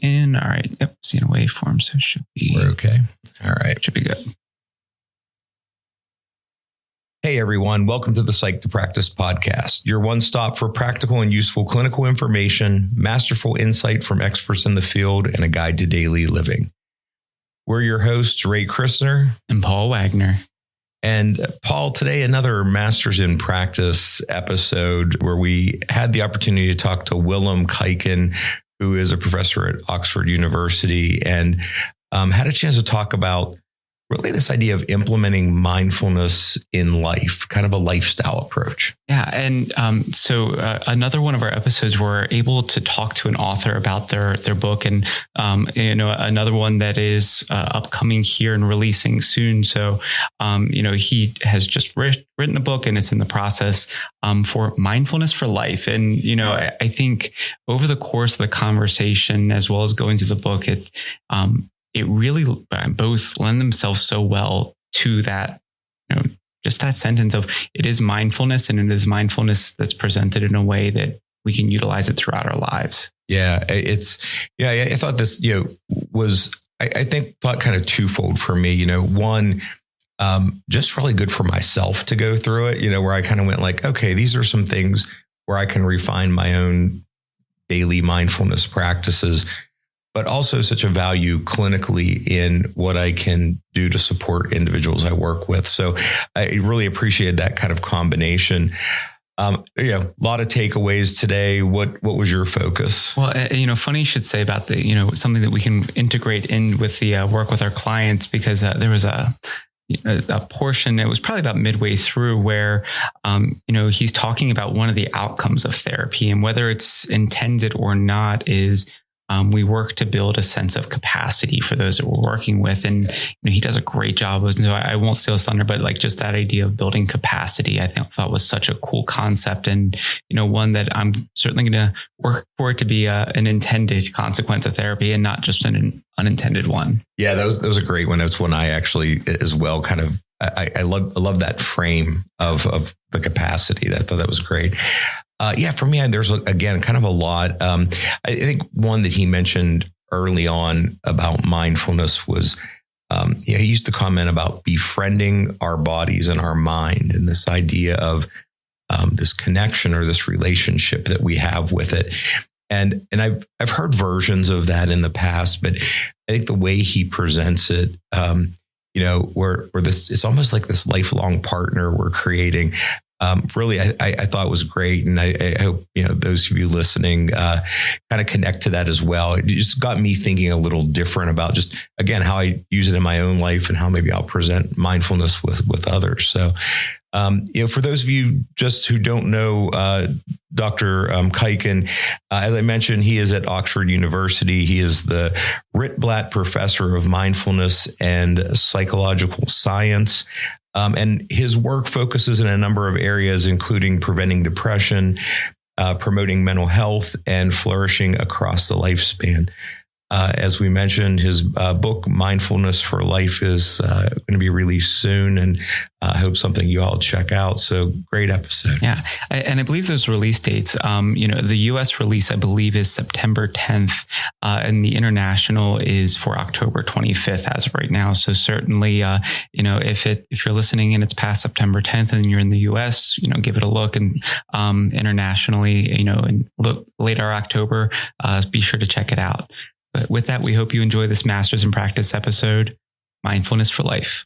in. All right. Yep. Seeing a waveform. So it should be. We're okay. All right. Should be good. Hey, everyone. Welcome to the Psyched to Practice podcast, your one stop for practical and useful clinical information, masterful insight from experts in the field, and a guide to daily living. We're your hosts, Ray Christner and Paul Wagner. And Paul, today, another Masters in Practice episode where we had the opportunity to talk to Willem Kuyken, who is a professor at Oxford University, and had a chance to talk about really this idea of implementing mindfulness in life, kind of a lifestyle approach. Yeah. And so another one of our episodes, we're able to talk to an author about their book, and another one that is upcoming here and releasing soon. So he has just written a book, and it's in the process for Mindfulness for Life. And I think over the course of the conversation, as well as going to the book, it really both lend themselves so well to that, just that sentence of it is mindfulness, and it is mindfulness that's presented in a way that we can utilize it throughout our lives. Yeah, I thought this, was, I think thought kind of twofold for me, one, just really good for myself to go through it, where I kind of went like, okay, these are some things where I can refine my own daily mindfulness practices, but also such a value clinically in what I can do to support individuals I work with. So I really appreciated that kind of combination. A lot of takeaways today. What was your focus? Well, funny you should say about the, something that we can integrate in with the work with our clients, because there was a portion, it was probably about midway through, where, he's talking about one of the outcomes of therapy, and whether it's intended or not is we work to build a sense of capacity for those that we're working with. And he does a great job with, I won't steal his thunder, but like just that idea of building capacity, I thought was such a cool concept, and, one that I'm certainly going to work for it to be an intended consequence of therapy and not just an unintended one. Yeah, that was a great one. That's one I actually as well kind of, I love that frame of the capacity. I thought that was great. For me, there's, again, kind of a lot. I think one that he mentioned early on about mindfulness was, he used to comment about befriending our bodies and our mind, and this idea of this connection or this relationship that we have with it. And I've heard versions of that in the past, but I think the way he presents it, where this, it's almost like this lifelong partner we're creating. Really, I thought was great. And I hope, those of you listening kind of connect to that as well. It just got me thinking a little different about just, again, how I use it in my own life and how maybe I'll present mindfulness with others. So, for those of you just who don't know, Dr. Kuyken, as I mentioned, he is at Oxford University. He is the Ritblat Professor of Mindfulness and Psychological Science. And his work focuses in a number of areas, including preventing depression, promoting mental health, and flourishing across the lifespan. As we mentioned, his book, Mindfulness for Life, is going to be released soon, and I hope something you all check out. So great episode. Yeah. And I believe those release dates, the US release, I believe, is September 10th, and the international is for October 25th as of right now. So certainly, if you're listening and it's past September 10th and you're in the US, give it a look, and internationally, and look later October, be sure to check it out. But with that, we hope you enjoy this Masters in Practice episode, Mindfulness for Life.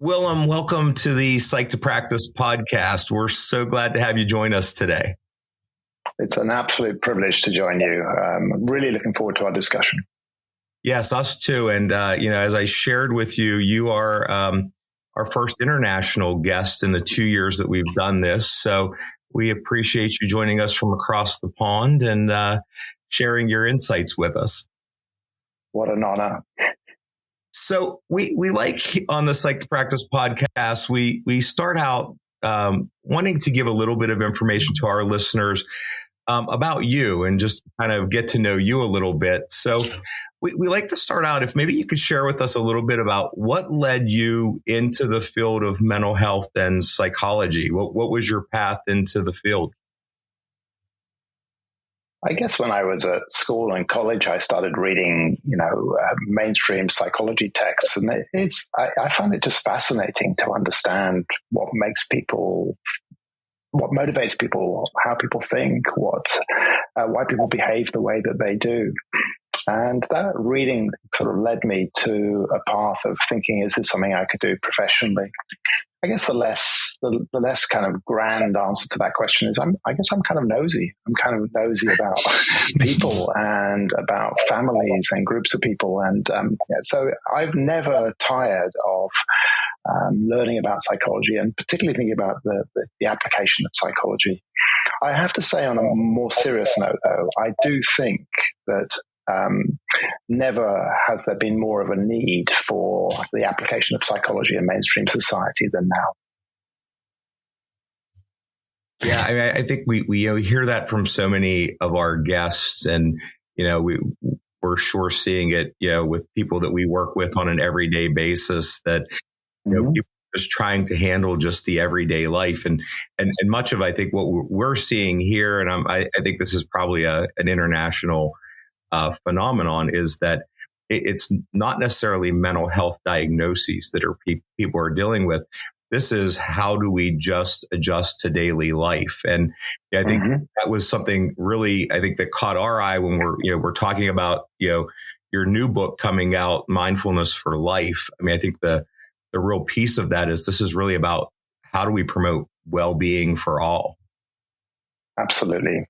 Willem, welcome to the Psyched to Practice podcast. We're so glad to have you join us today. It's an absolute privilege to join you. I'm really looking forward to our discussion. Yes, us too. And, as I shared with you, you are our first international guest in the 2 years that we've done this. So we appreciate you joining us from across the pond and sharing your insights with us. What an honor. So we like on the Psyched to Practice podcast, we start out wanting to give a little bit of information to our listeners about you and just kind of get to know you a little bit. So we like to start out, if maybe you could share with us a little bit about what led you into the field of mental health and psychology. What was your path into the field? I guess when I was at school and college, I started reading, mainstream psychology texts, and I find it just fascinating to understand what motivates people, how people think, why people behave the way that they do. And that reading sort of led me to a path of thinking, is this something I could do professionally? I guess the less kind of grand answer to that question is I guess I'm kind of nosy. I'm kind of nosy about people and about families and groups of people. And so I've never tired of learning about psychology, and particularly thinking about the application of psychology. I have to say, on a more serious note, though, I do think that never has there been more of a need for the application of psychology in mainstream society than now. Yeah, I mean, I think we hear that from so many of our guests, and we're sure seeing it with people that we work with on an everyday basis, that people are just trying to handle just the everyday life, and much of, I think, what we're seeing here, and I think this is probably an international phenomenon, is that it's not necessarily mental health diagnoses that people are dealing with. This is, how do we just adjust to daily life? And I think that was something really, I think, that caught our eye when we're talking about your new book coming out, Mindfulness for Life. I mean, I think the real piece of that is, this is really about, how do we promote well-being for all? Absolutely.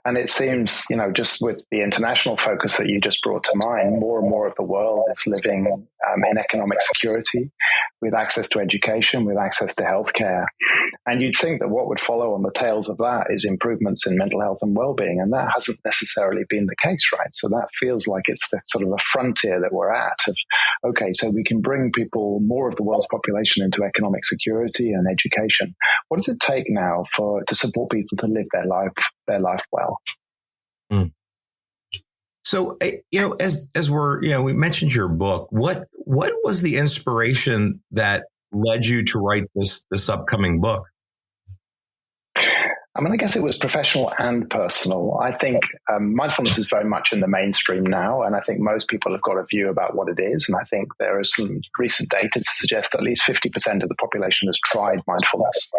And it seems, just with the international focus that you just brought to mind, more and more of the world is living in economic security, with access to education, with access to healthcare. And you'd think that what would follow on the tails of that is improvements in mental health and well-being. And that hasn't necessarily been the case, right? So that feels like it's the sort of a frontier that we're at of, okay, so we can bring people, more of the world's population, into economic security and education. What does it take now to support people to live their life well? Mm. So, as we mentioned your book, what was the inspiration that led you to write this upcoming book? I mean, I guess it was professional and personal. I think mindfulness is very much in the mainstream now, and I think most people have got a view about what it is. And I think there is some recent data to suggest that at least 50% of the population has tried mindfulness.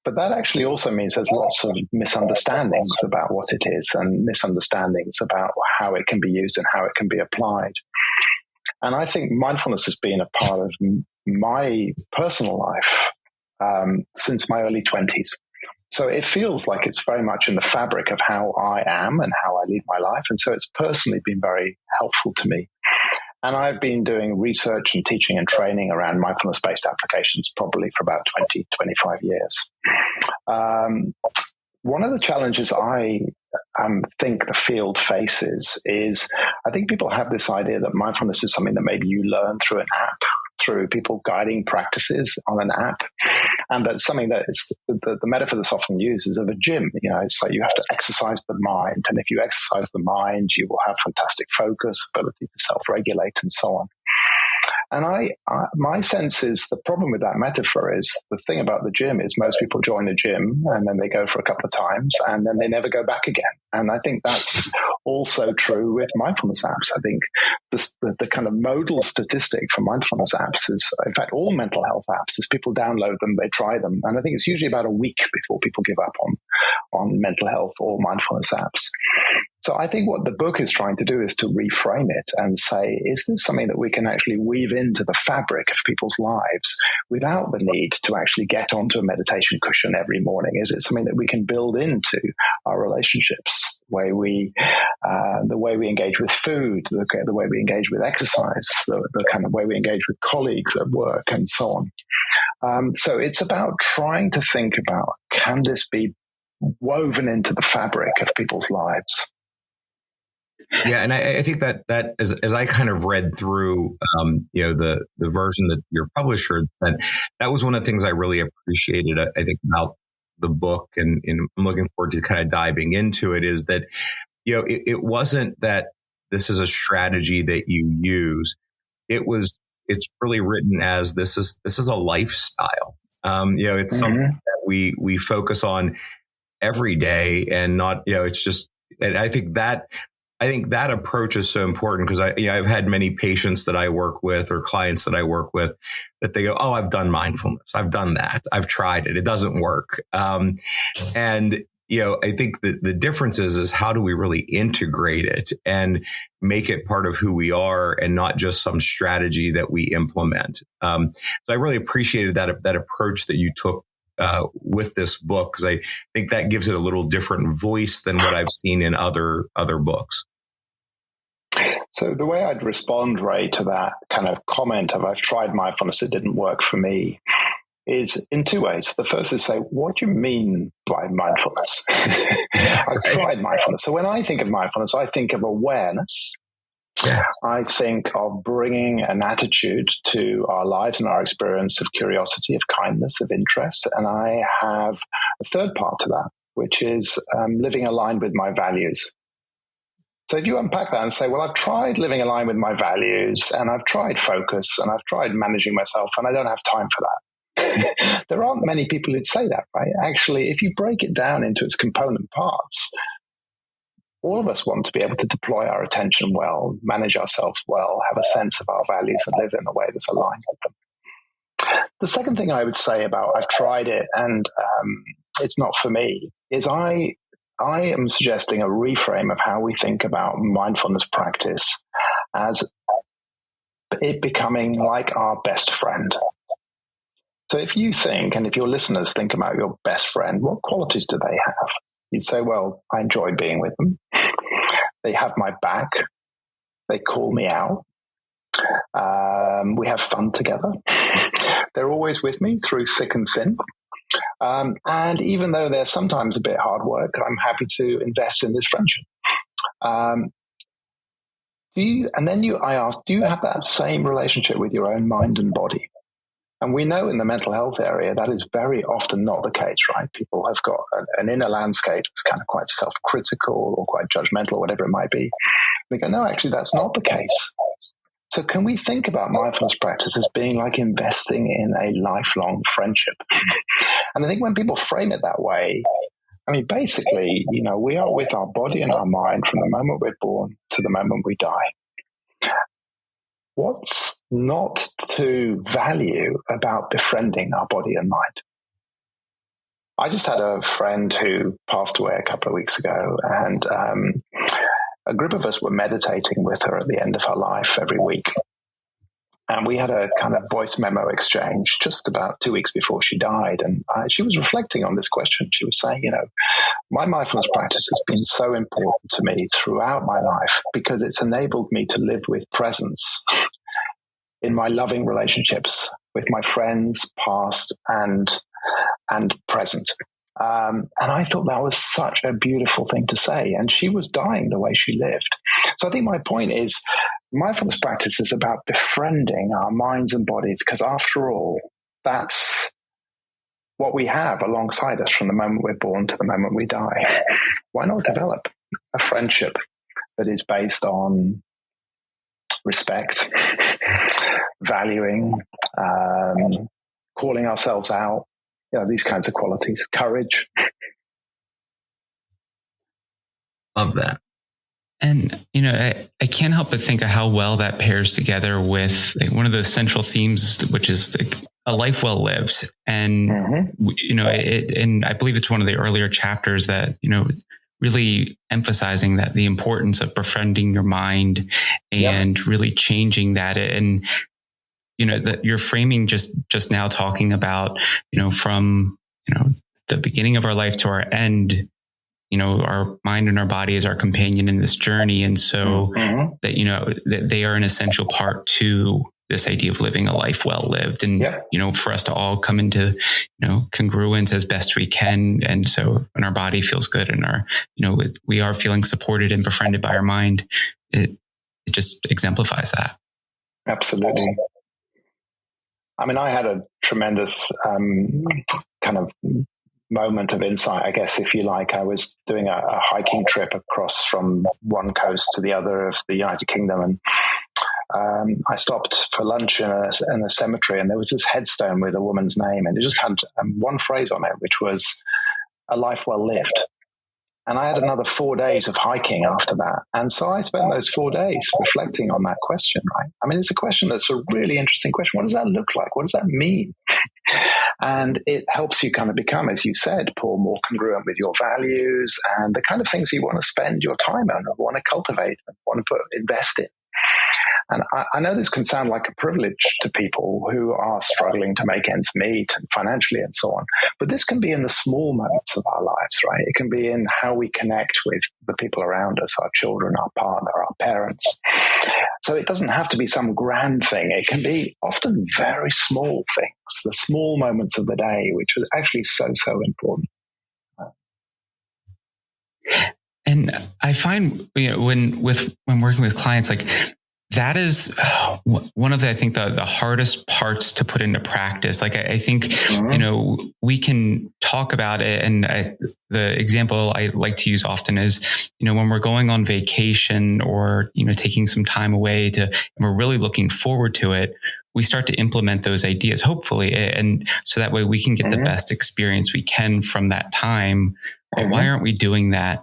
But that actually also means there's lots of misunderstandings about what it is, and misunderstandings about how it can be used and how it can be applied. And I think mindfulness has been a part of my personal life since my early 20s. So it feels like it's very much in the fabric of how I am and how I lead my life. And so it's personally been very helpful to me. And I've been doing research and teaching and training around mindfulness-based applications probably for about 20, 25 years. One of the challenges I think the field faces is, I think people have this idea that mindfulness is something that maybe you learn through an app, through people guiding practices on an app. And that's something that is the metaphor that's often used is of a gym. It's like you have to exercise the mind. And if you exercise the mind, you will have fantastic focus, ability to self-regulate, and so on. And my sense is the problem with that metaphor is, the thing about the gym is most people join a gym and then they go for a couple of times and then they never go back again. And I think that's also true with mindfulness apps. I think the kind of modal statistic for mindfulness apps is, in fact, all mental health apps, is people download them, they try them. And I think it's usually about a week before people give up on mental health or mindfulness apps. So I think what the book is trying to do is to reframe it and say, is this something that we can actually weave into the fabric of people's lives without the need to actually get onto a meditation cushion every morning? Is it something that we can build into our relationships, the way we engage with food, the way we engage with exercise, the kind of way we engage with colleagues at work, and so on. So it's about trying to think about, can this be woven into the fabric of people's lives? Yeah, and I think that as I kind of read through, the version that your publisher, that was one of the things I really appreciated, I think, about the book, and I'm looking forward to kind of diving into it, is that, it wasn't that this is a strategy that you use. It's really written as this is a lifestyle. It's something that we focus on every day, and not, it's just, and I think that approach is so important, because I've had many patients that I work with, or clients that I work with, that they go, "Oh, I've done mindfulness. I've done that. I've tried it. It doesn't work." And I think that the difference is how do we really integrate it and make it part of who we are, and not just some strategy that we implement. So I really appreciated that approach that you took with this book, because I think that gives it a little different voice than what I've seen in other books. So the way I'd respond, Ray, to that kind of comment of "I've tried mindfulness, it didn't work for me," is in two ways. The first is say, what do you mean by mindfulness? I've tried mindfulness. So when I think of mindfulness, I think of awareness. Yeah. I think of bringing an attitude to our lives and our experience of curiosity, of kindness, of interest. And I have a third part to that, which is living aligned with my values. So if you unpack that and say, well, I've tried living aligned with my values, and I've tried focus, and I've tried managing myself, and I don't have time for that. There aren't many people who'd say that, right? Actually, if you break it down into its component parts, all of us want to be able to deploy our attention well, manage ourselves well, have a sense of our values, and live in a way that's aligned with them. The second thing I would say about I've tried it and it's not for me is I am suggesting a reframe of how we think about mindfulness practice as it becoming like our best friend. So if you think, and if your listeners think about your best friend, what qualities do they have? You'd say, well, I enjoy being with them. They have my back. They call me out. We have fun together. They're always with me through thick and thin. And even though they're sometimes a bit hard work, I'm happy to invest in this friendship. I asked, do you have that same relationship with your own mind and body? And we know in the mental health area that is very often not the case, right? People have got an inner landscape that's kind of quite self-critical or quite judgmental, whatever it might be. They go, no, actually, that's not the case. So can we think about mindfulness practice as being like investing in a lifelong friendship? And I think when people frame it that way, I mean, basically, we are with our body and our mind from the moment we're born to the moment we die. What's not to value about befriending our body and mind? I just had a friend who passed away a couple of weeks ago, and a group of us were meditating with her at the end of her life every week. And we had a kind of voice memo exchange just about 2 weeks before she died. And she was reflecting on this question. She was saying, my mindfulness practice has been so important to me throughout my life because it's enabled me to live with presence in my loving relationships with my friends, past and present. And I thought that was such a beautiful thing to say. And she was dying the way she lived. So I think my point is mindfulness practice is about befriending our minds and bodies, because after all, that's what we have alongside us from the moment we're born to the moment we die. Why not develop a friendship that is based on respect, valuing, calling ourselves out, these kinds of qualities, courage. Love that. And, I can't help but think of how well that pairs together with one of the central themes, which is a life well lived. And, and I believe it's one of the earlier chapters that, really emphasizing that the importance of befriending your mind and really changing that. And, that you're framing just now talking about, from, the beginning of our life to our end, our mind and our body is our companion in this journey. And so that, that they are an essential part to this idea of living a life well lived. And, for us to all come into, congruence as best we can. And so when our body feels good and our, we are feeling supported and befriended by our mind, it just exemplifies that. Absolutely. I mean, I had a tremendous kind of moment of insight, I guess, if you like. I was doing a hiking trip across from one coast to the other of the United Kingdom, and I stopped for lunch in a cemetery, and there was this headstone with a woman's name, and it just had one phrase on it, which was "a life well lived." And I had another 4 days of hiking after that. And so I spent those 4 days reflecting on that question, right? I mean, it's a question that's a really interesting question. What does that look like? What does that mean? And it helps you kind of become, as you said, Paul, more congruent with your values and the kind of things you want to spend your time on, or want to cultivate, and want to invest in. And I know this can sound like a privilege to people who are struggling to make ends meet and financially and so on. But this can be in the small moments of our lives, right? It can be in how we connect with the people around us, our children, our partner, our parents. So it doesn't have to be some grand thing. It can be often very small things, the small moments of the day, which are actually so important. And I find, when working with clients, like, that is one of the, I think, the hardest parts to put into practice. Like, I think, we can talk about it. And the example I like to use often is, when we're going on vacation or, taking some time away and we're really looking forward to it, we start to implement those ideas, hopefully. And so that way we can get the best experience we can from that time. But why aren't we doing that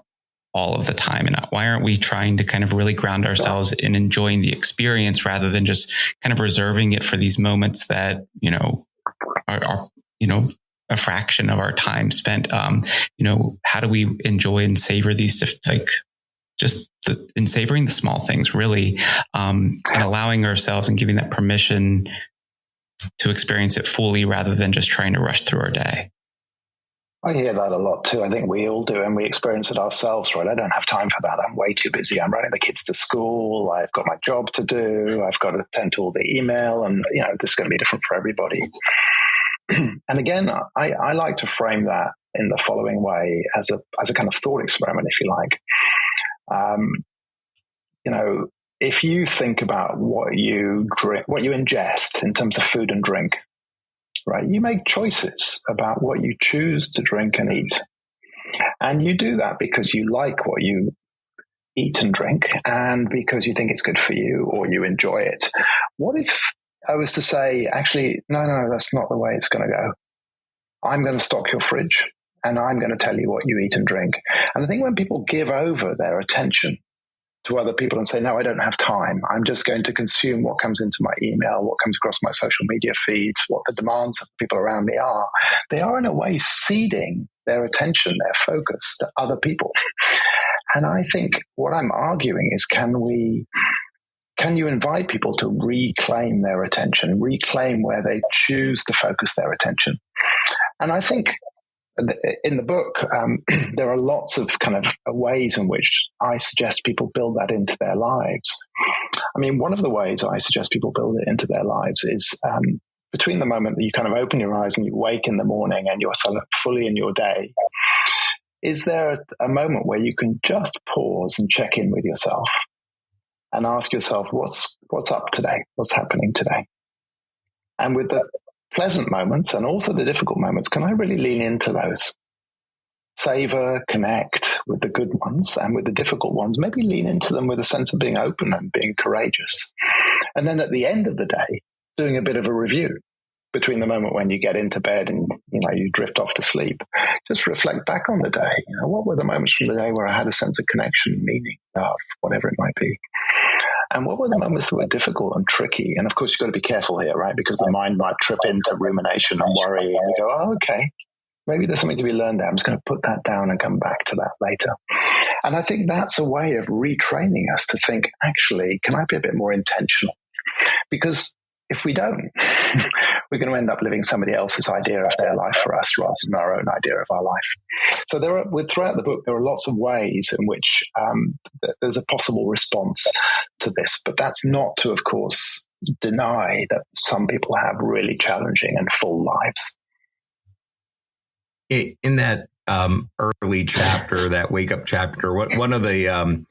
all of the time? And why aren't we trying to kind of really ground ourselves in enjoying the experience rather than just kind of reserving it for these moments that, are a fraction of our time spent? How do we enjoy and savor these, in savoring the small things, really, and allowing ourselves and giving that permission to experience it fully rather than just trying to rush through our day. I hear that a lot too. I think we all do, and we experience it ourselves, right? I don't have time for that. I'm way too busy. I'm running the kids to school. I've got my job to do. I've got to attend to all the email, and this is going to be different for everybody. And again, I like to frame that in the following way, as a kind of thought experiment, if you like. If you think about what you drink, what you ingest in terms of food and drink, right? You make choices about what you choose to drink and eat. And you do that because you like what you eat and drink, and because you think it's good for you or you enjoy it. What if I was to say, actually, no, that's not the way it's going to go. I'm going to stock your fridge, and I'm going to tell you what you eat and drink. And I think when people give over their attention to other people and say, no, I don't have time, I'm just going to consume what comes into my email, what comes across my social media feeds, what the demands of the people around me are, they are in a way ceding their attention, their focus to other people. And I think what I'm arguing is, can you invite people to reclaim their attention, reclaim where they choose to focus their attention? And I think in the book, there are lots of kind of ways in which I suggest people build that into their lives. I mean, one of the ways I suggest people build it into their lives is between the moment that you kind of open your eyes and you wake in the morning and you're fully in your day, is there a moment where you can just pause and check in with yourself and ask yourself, what's up today? What's happening today? And with the pleasant moments and also the difficult moments, can I really lean into those? Savor, connect with the good ones, and with the difficult ones, maybe lean into them with a sense of being open and being courageous. And then at the end of the day, doing a bit of a review between the moment when you get into bed and you drift off to sleep. Just reflect back on the day. What were the moments from the day where I had a sense of connection, meaning, love, whatever it might be? And what were the moments that were difficult and tricky? And of course, you've got to be careful here, right? Because the mind might trip into rumination and worry, and you go, oh, okay, maybe there's something to be learned there. I'm just going to put that down and come back to that later. And I think that's a way of retraining us to think, actually, can I be a bit more intentional? Because if we don't, we're going to end up living somebody else's idea of their life for us rather than our own idea of our life. So throughout the book, there are lots of ways in which there's a possible response to this. But that's not to, of course, deny that some people have really challenging and full lives. In that early chapter, that wake up chapter, one of the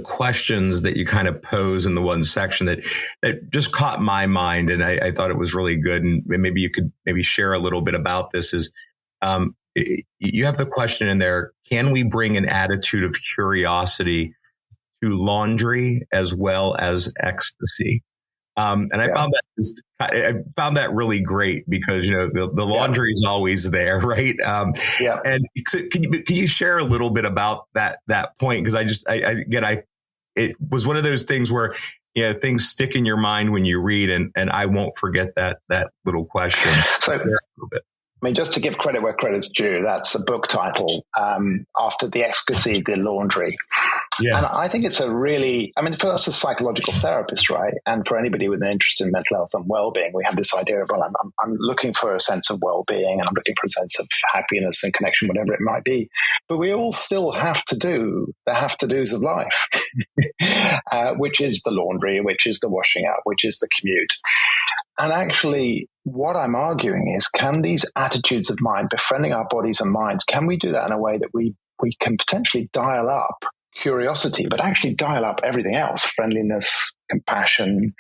questions that you kind of pose in the one section that just caught my mind, and I thought it was really good, and maybe you could share a little bit about this, is You have the question in there, can we bring an attitude of curiosity to laundry as well as ecstasy? And I found that really great because, the laundry is always there, right? And can you share a little bit about that point? Because it was one of those things where, things stick in your mind when you read, and I won't forget that little question. So, just to give credit where credit's due, that's a book title, After the Ecstasy, the Laundry. Yeah. And I think it's for us as psychological therapists, right? And for anybody with an interest in mental health and well-being, we have this idea of, I'm looking for a sense of well-being, and I'm looking for a sense of happiness and connection, whatever it might be. But we all still have to do the have-to-dos of life, which is the laundry, which is the washing up, which is the commute. And actually, what I'm arguing is, can these attitudes of mind, befriending our bodies and minds, can we do that in a way that we can potentially dial up curiosity, but actually dial up everything else, friendliness, compassion,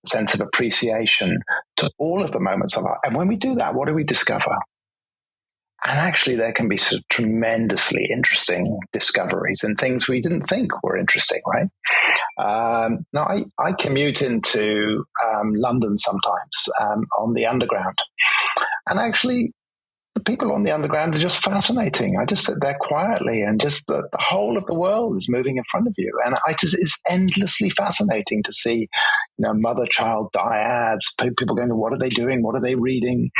sense of appreciation, to all of the moments of our. And when we do that, what do we discover? And actually, there can be sort of tremendously interesting discoveries and things we didn't think were interesting, right? Now, I commute into London sometimes on the Underground. And actually, the people on the Underground are just fascinating. I just sit there quietly, and just the whole of the world is moving in front of you. And it's endlessly fascinating to see, mother-child dyads, people going, what are they doing? What are they reading?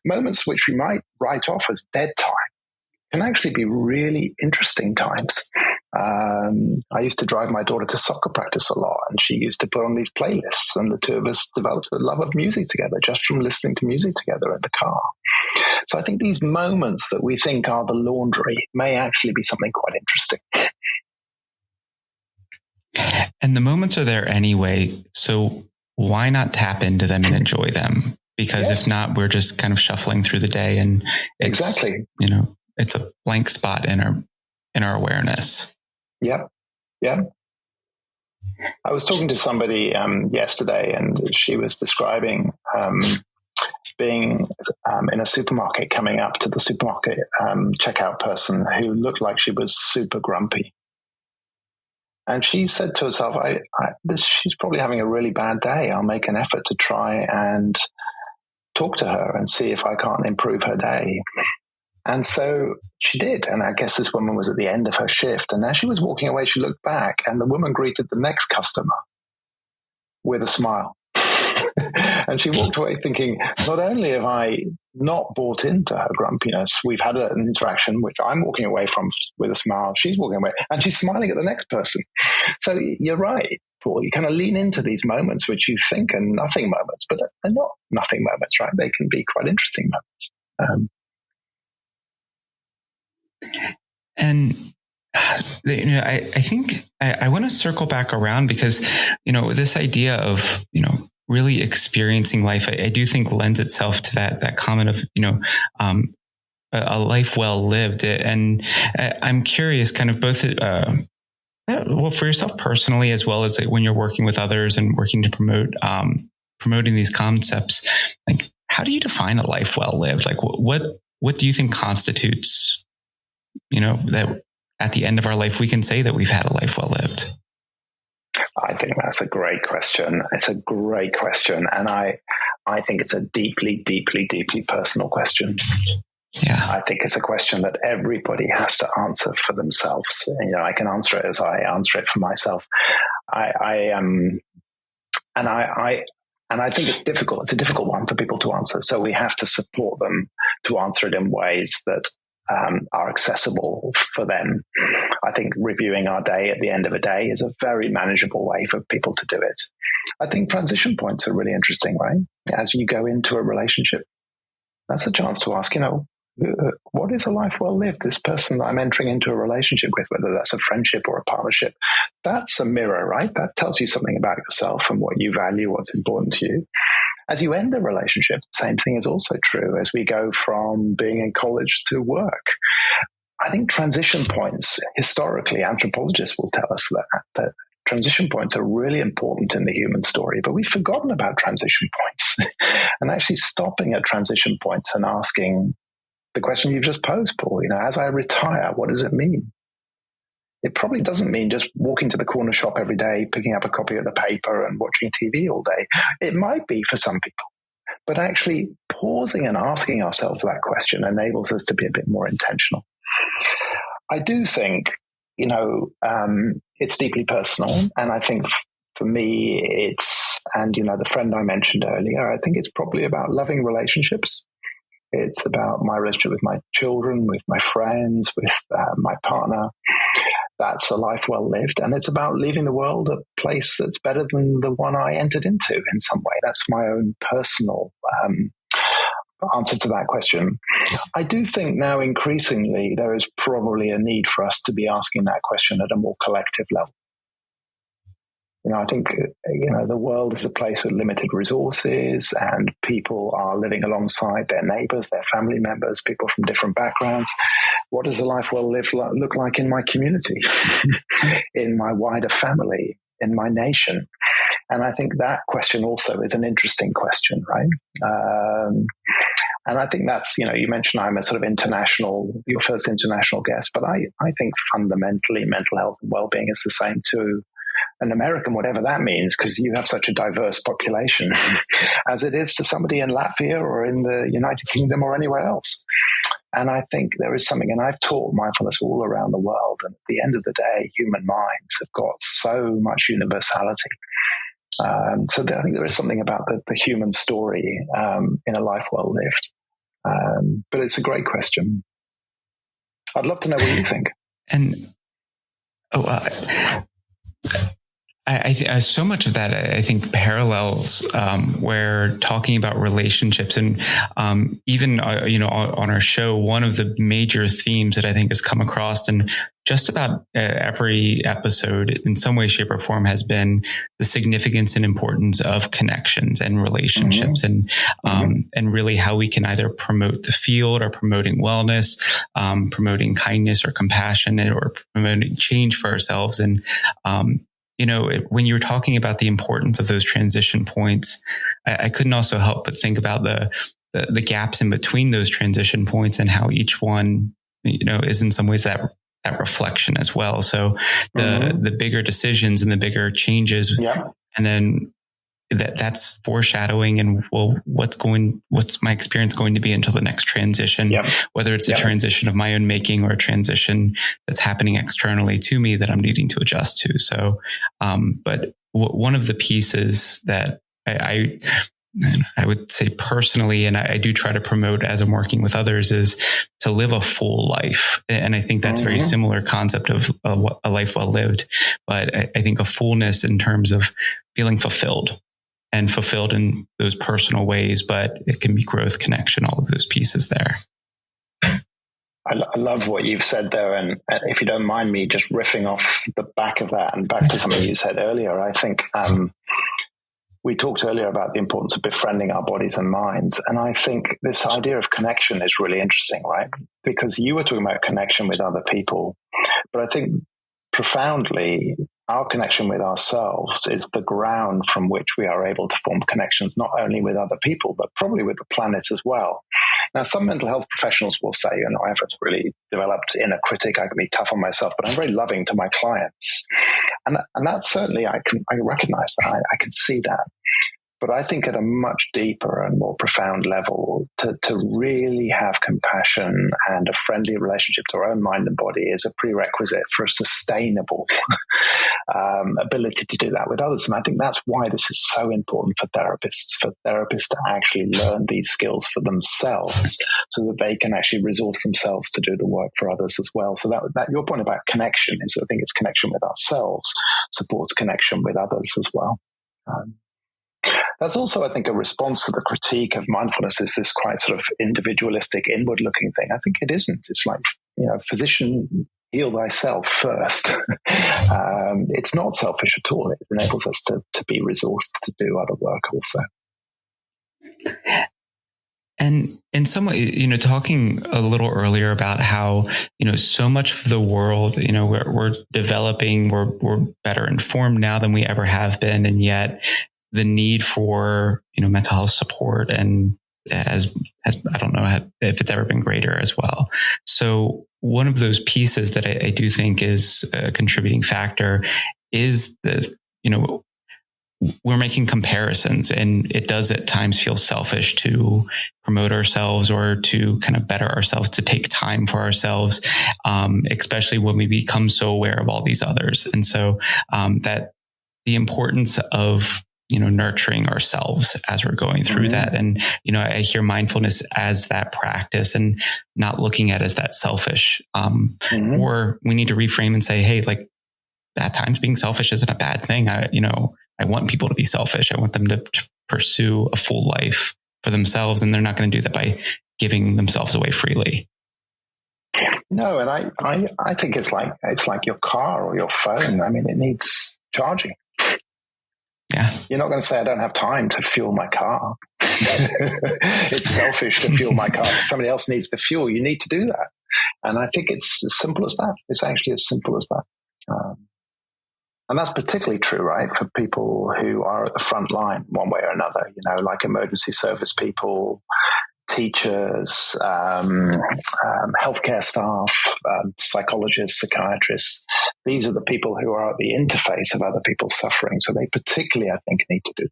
Moments which we might write off as dead time can actually be really interesting times. I used to drive my daughter to soccer practice a lot, and she used to put on these playlists, and the two of us developed a love of music together just from listening to music together in the car. So I think these moments that we think are the laundry may actually be something quite interesting. And the moments are there anyway, so why not tap into them and enjoy them? Because if not, we're just kind of shuffling through the day, and it's, it's a blank spot in our awareness. Yep. I was talking to somebody yesterday, and she was describing being in a supermarket, coming up to the supermarket checkout person who looked like she was super grumpy. And she said to herself, she's probably having a really bad day. I'll make an effort to try and talk to her and see if I can't improve her day. And so she did. And I guess this woman was at the end of her shift. And as she was walking away, she looked back, and the woman greeted the next customer with a smile. And she walked away thinking, not only have I not bought into her grumpiness, we've had an interaction which I'm walking away from with a smile, she's walking away, and she's smiling at the next person. So you're right, Paul. You kind of lean into these moments which you think are nothing moments, but they're not nothing moments, right? They can be quite interesting moments. And I think I want to circle back around, because this idea of really experiencing life, I do think lends itself to that comment of a life well lived. And I'm curious, kind of both for yourself personally, as well as when you're working with others and working to promoting these concepts. Like, how do you define a life well lived? Like, what do you think constitutes that at the end of our life, we can say that we've had a life well lived? I think that's a great question. It's a great question. And I think it's a deeply, deeply, deeply personal question. Yeah. I think it's a question that everybody has to answer for themselves. I can answer it as I answer it for myself. I think it's difficult. It's a difficult one for people to answer. So we have to support them to answer it in ways that are accessible for them. I think reviewing our day at the end of a day is a very manageable way for people to do it. I think transition points are really interesting, right? As you go into a relationship, that's a chance to ask, what is a life well lived? This person that I'm entering into a relationship with, whether that's a friendship or a partnership, that's a mirror, right? That tells you something about yourself and what you value, what's important to you. As you end a relationship, the same thing is also true as we go from being in college to work. I think transition points, historically, anthropologists will tell us that transition points are really important in the human story, but we've forgotten about transition points. And actually stopping at transition points and asking, the question you've just posed, Paul. As I retire, what does it mean? It probably doesn't mean just walking to the corner shop every day, picking up a copy of the paper and watching TV all day. It might be for some people, but actually pausing and asking ourselves that question enables us to be a bit more intentional. I do think, it's deeply personal. And I think for me, and the friend I mentioned earlier, I think it's probably about loving relationships. It's about my relationship with my children, with my friends, with my partner. That's a life well lived. And it's about leaving the world a place that's better than the one I entered into in some way. That's my own personal answer to that question. I do think now increasingly there is probably a need for us to be asking that question at a more collective level. I think, the world is a place with limited resources, and people are living alongside their neighbors, their family members, people from different backgrounds. What does a life well lived look like in my community, in my wider family, in my nation? And I think that question also is an interesting question, right? And I think that's, you mentioned I'm a sort of your first international guest, but I think fundamentally mental health and well-being is the same to an American, whatever that means, because you have such a diverse population as it is to somebody in Latvia or in the United Kingdom or anywhere else. And I think there is something, and I've taught mindfulness all around the world. And at the end of the day, human minds have got so much universality. So I think there is something about the human story in a life well lived. But it's a great question. I'd love to know what you think. And I so much of that I think parallels where talking about relationships, and even on our show, one of the major themes that I think has come across in just about every episode in some way, shape, or form has been the significance and importance of connections and relationships, and really how we can either promote the field or promoting wellness, promoting kindness or compassion, or promoting change for ourselves. And when you were talking about the importance of those transition points, I couldn't also help but think about the gaps in between those transition points and how each one, is in some ways that reflection as well. So the bigger decisions and the bigger changes, and then that's foreshadowing, and what's my experience going to be until the next transition, whether it's a transition of my own making or a transition that's happening externally to me that I'm needing to adjust to. So, but one of the pieces that I would say personally, and I do try to promote as I'm working with others, is to live a full life. And I think that's a very similar concept of a life well lived, but I think a fullness in terms of feeling fulfilled in those personal ways, but it can be growth, connection, all of those pieces there. I love what you've said there. And if you don't mind me just riffing off the back of that and back to something you said earlier, I think we talked earlier about the importance of befriending our bodies and minds. And I think this idea of connection is really interesting, right? Because you were talking about connection with other people, but I think profoundly, our connection with ourselves is the ground from which we are able to form connections, not only with other people, but probably with the planet as well. Now, some mental health professionals will say, I haven't really developed inner critic. I can be tough on myself, but I'm very loving to my clients. And that's certainly, I recognize that. I can see that. But I think at a much deeper and more profound level, to really have compassion and a friendly relationship to our own mind and body is a prerequisite for a sustainable ability to do that with others. And I think that's why this is so important for therapists to actually learn these skills for themselves so that they can actually resource themselves to do the work for others as well. So that your point about connection is, I think it's connection with ourselves supports connection with others as well. That's also, I think, a response to the critique of mindfulness is this quite sort of individualistic, inward-looking thing. I think it isn't. It's like, physician, heal thyself first. It's not selfish at all. It enables us to be resourced to do other work also. And in some way, talking a little earlier about how, so much of the world, we're developing, we're better informed now than we ever have been. And yet the need for, mental health support and as I don't know if it's ever been greater as well. So one of those pieces that I do think is a contributing factor is that, we're making comparisons, and it does at times feel selfish to promote ourselves or to kind of better ourselves, to take time for ourselves, especially when we become so aware of all these others. And so that the importance of nurturing ourselves as we're going through that. And, I hear mindfulness as that practice and not looking at it as that selfish, or we need to reframe and say, hey, like at times being selfish isn't a bad thing. I want people to be selfish. I want them to pursue a full life for themselves, and they're not going to do that by giving themselves away freely. No, and I think it's like your car or your phone. I mean, it needs charging. Yeah. You're not going to say, I don't have time to fuel my car. It's selfish to fuel my car. Somebody else needs the fuel. You need to do that. And I think it's as simple as that. It's actually as simple as that. And that's particularly true, right, for people who are at the front line one way or another, like emergency service people, teachers, healthcare staff, psychologists, psychiatrists. These are the people who are at the interface of other people's suffering. So they particularly, I think, need to do.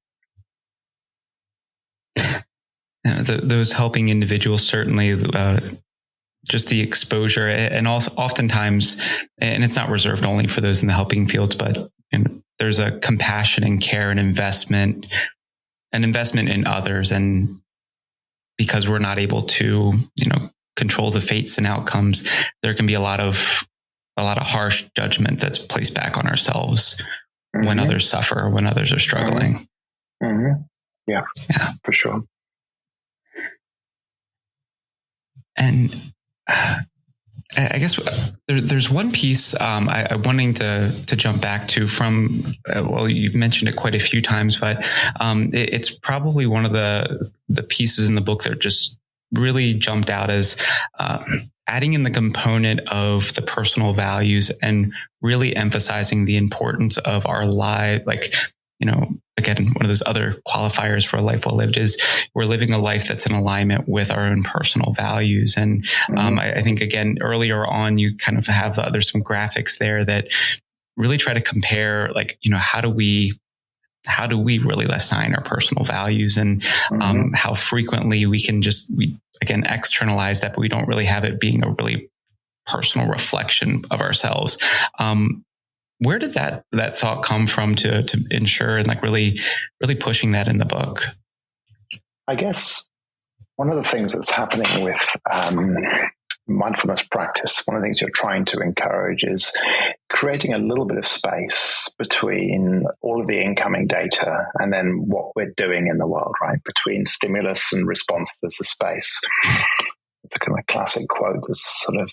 Those helping individuals, certainly just the exposure, and also oftentimes, and it's not reserved only for those in the helping fields, but there's a compassion and care and investment in others. And because we're not able to, control the fates and outcomes, there can be a lot of harsh judgment that's placed back on ourselves when others suffer, when others are struggling. Yeah, for sure. And I guess there's one piece I'm wanting to jump back to from, you've mentioned it quite a few times, but it's probably one of the pieces in the book that just really jumped out as adding in the component of the personal values and really emphasizing the importance of our life. Like, again, one of those other qualifiers for a life well lived is we're living a life that's in alignment with our own personal values. And I think, again, earlier on, you kind of have, there's some graphics there that really try to compare, like, how do we really assign our personal values, and how frequently we can again, externalize that, but we don't really have it being a really personal reflection of ourselves. Where did that thought come from to ensure and like really pushing that in the book? I guess one of the things that's happening with mindfulness practice, one of the things you're trying to encourage is creating a little bit of space between all of the incoming data and then what we're doing in the world, right? Between stimulus and response, there's a space. It's a kind of classic quote that's sort of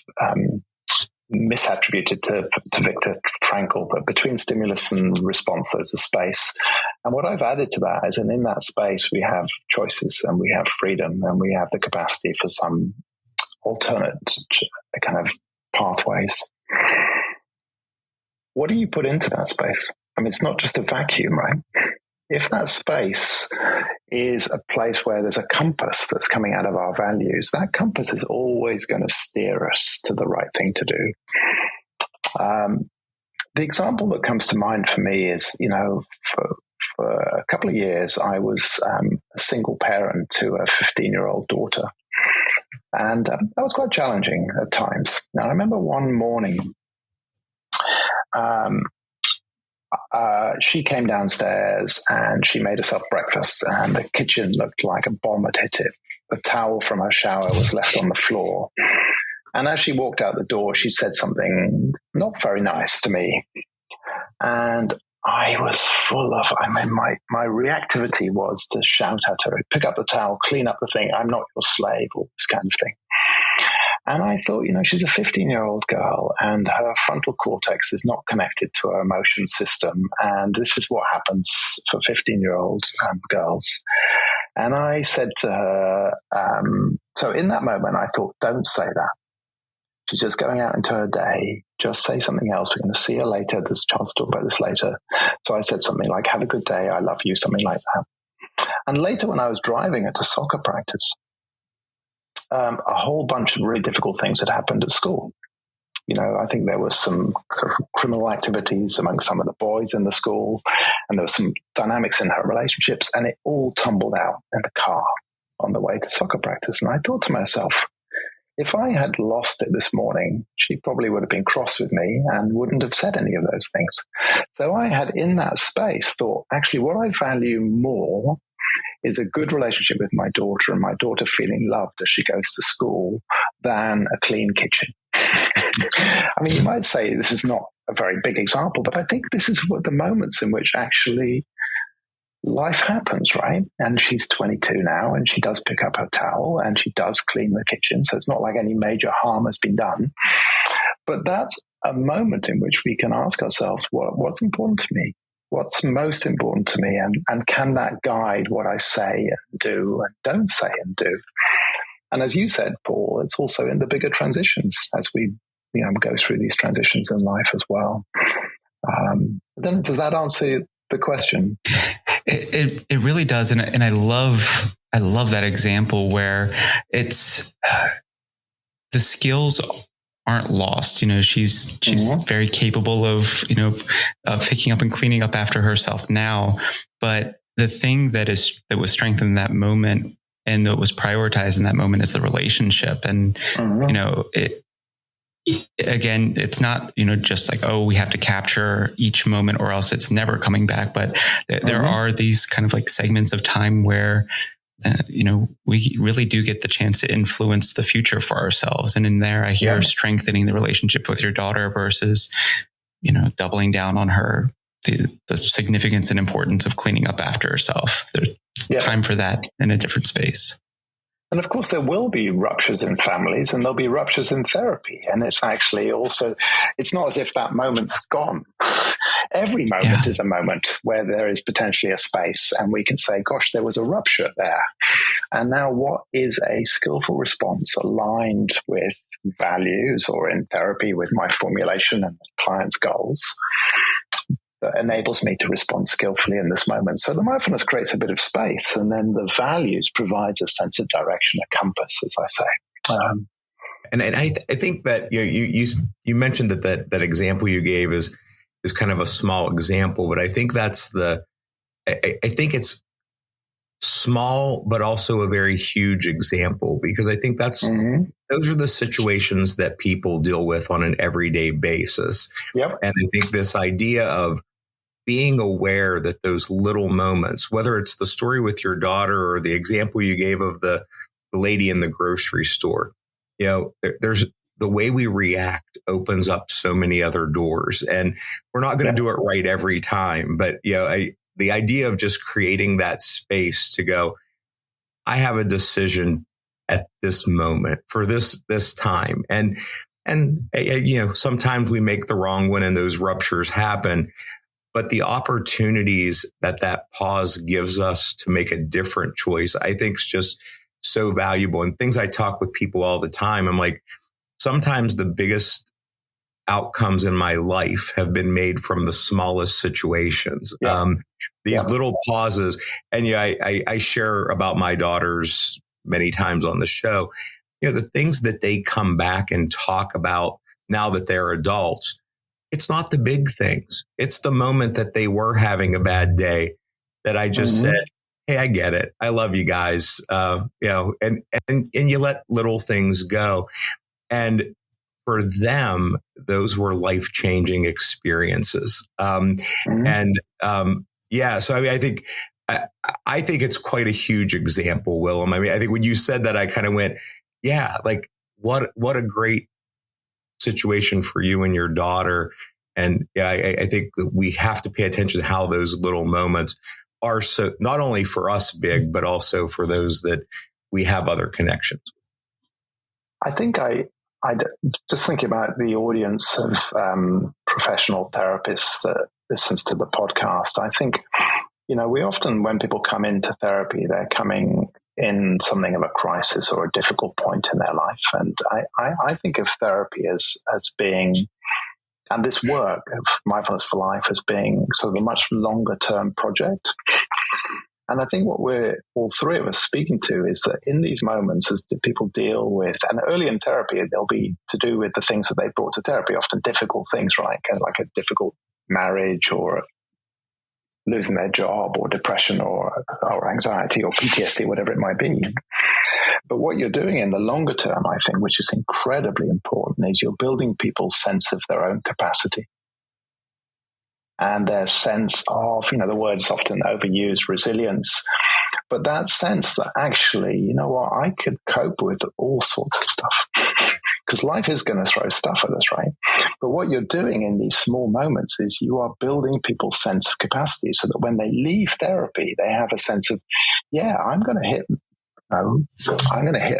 misattributed to Viktor Frankl, but between stimulus and response, there's a space. And what I've added to that is, and in that space, we have choices and we have freedom and we have the capacity for some alternate kind of pathways. What do you put into that space? I mean, it's not just a vacuum, right? If that space is a place where there's a compass that's coming out of our values, that compass is always going to steer us to the right thing to do. The example that comes to mind for me is, for a couple of years, I was a single parent to a 15-year-old daughter. And that was quite challenging at times. Now, I remember one morning, she came downstairs and she made herself breakfast, and the kitchen looked like a bomb had hit it. The towel from her shower was left on the floor. And as she walked out the door, she said something not very nice to me. And I was my reactivity was to shout at her, pick up the towel, clean up the thing, I'm not your slave, all this kind of thing. And I thought, she's a 15-year-old girl and her frontal cortex is not connected to her emotion system. And this is what happens for 15-year-old girls. And I said to her, so in that moment, I thought, don't say that. She's just going out into her day. Just say something else. We're going to see her later. There's a chance to talk about this later. So I said something like, have a good day. I love you, something like that. And later, when I was driving at a soccer practice, a whole bunch of really difficult things had happened at school. I think there was some sort of criminal activities among some of the boys in the school, and there was some dynamics in her relationships, and it all tumbled out in the car on the way to soccer practice. And I thought to myself, if I had lost it this morning, she probably would have been cross with me and wouldn't have said any of those things. So I had, in that space, thought, actually, what I value more is a good relationship with my daughter and my daughter feeling loved as she goes to school than a clean kitchen. I mean, you might say this is not a very big example, but I think this is what the moments in which actually life happens, right? And she's 22 now, and she does pick up her towel and she does clean the kitchen. So it's not like any major harm has been done. But that's a moment in which we can ask ourselves, what's important to me? What's most important to me? And can that guide what I say and do and don't say and do? And as you said, Paul, it's also in the bigger transitions as we go through these transitions in life as well. Then does that answer the question? It really does. And I love that example where it's the skills aren't lost. She's very capable of picking up and cleaning up after herself now. But the thing that was strengthened in that moment and that was prioritized in that moment is the relationship. And, again, it's not, just like, oh, we have to capture each moment or else it's never coming back. But there are these kind of like segments of time where, we really do get the chance to influence the future for ourselves. And in there, I hear strengthening the relationship with your daughter versus, doubling down on her, the significance and importance of cleaning up after herself. There's time for that in a different space. And of course, there will be ruptures in families and there'll be ruptures in therapy. And it's actually also, it's not as if that moment's gone. Every moment is a moment where there is potentially a space and we can say, gosh, there was a rupture there. And now what is a skillful response aligned with values or in therapy with my formulation and the client's goals that enables me to respond skillfully in this moment? So the mindfulness creates a bit of space, and then the values provides a sense of direction, a compass, as I say. And I think that you mentioned that example you gave is kind of a small example, but I think that's I think it's small, but also a very huge example, because I think those are the situations that people deal with on an everyday basis. Yep. And I think this idea of being aware that those little moments, whether it's the story with your daughter or the example you gave of the lady in the grocery store, there's the way we react opens up so many other doors, and we're not going to do it right every time. But, the idea of just creating that space to go, I have a decision at this moment for this time. And sometimes we make the wrong one and those ruptures happen. But the opportunities that pause gives us to make a different choice, I think, is just so valuable. And things I talk with people all the time, I'm like, sometimes the biggest outcomes in my life have been made from the smallest situations. These little pauses. And I share about my daughters many times on the show, the things that they come back and talk about now that they're adults. It's not the big things. It's the moment that they were having a bad day that I just said, hey, I get it. I love you guys. And you let little things go. And for them, those were life-changing experiences. So I think it's quite a huge example, Willem. I mean, I think when you said that, I kind of went, like what a great situation for you and your daughter. And I think we have to pay attention to how those little moments are so not only for us big, but also for those that we have other connections. I think I just think about the audience of professional therapists that listens to the podcast. I think, we often, when people come into therapy, they're coming in something of a crisis or a difficult point in their life. And I think of therapy as being, and this work of Mindfulness for Life as being sort of a much longer term project. And I think what we're all three of us speaking to is that in these moments, as people deal with, and early in therapy, they'll be to do with the things that they brought to therapy, often difficult things, right? Kind of like a difficult marriage or losing their job or depression or anxiety or PTSD, whatever it might be. But what you're doing in the longer term, I think, which is incredibly important, is you're building people's sense of their own capacity and their sense of, the word is often overused, resilience, but that sense that actually, you know what, I could cope with all sorts of stuff because life is going to throw stuff at us, right? But what you're doing in these small moments is you are building people's sense of capacity so that when they leave therapy, they have a sense of, yeah, I'm going to hit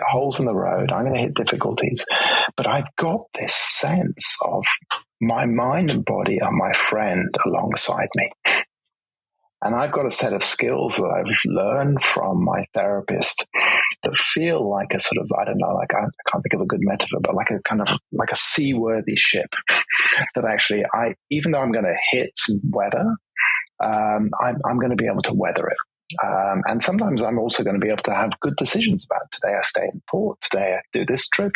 holes in the road. I'm going to hit difficulties. But I've got this sense of my mind and body are my friend alongside me. And I've got a set of skills that I've learned from my therapist that feel like a sort of, I don't know, like I can't think of a good metaphor, but like a kind of like a seaworthy ship that actually even though I'm going to hit some weather, I'm going to be able to weather it. And sometimes I'm also going to be able to have good decisions about today I stay in port, today I do this trip.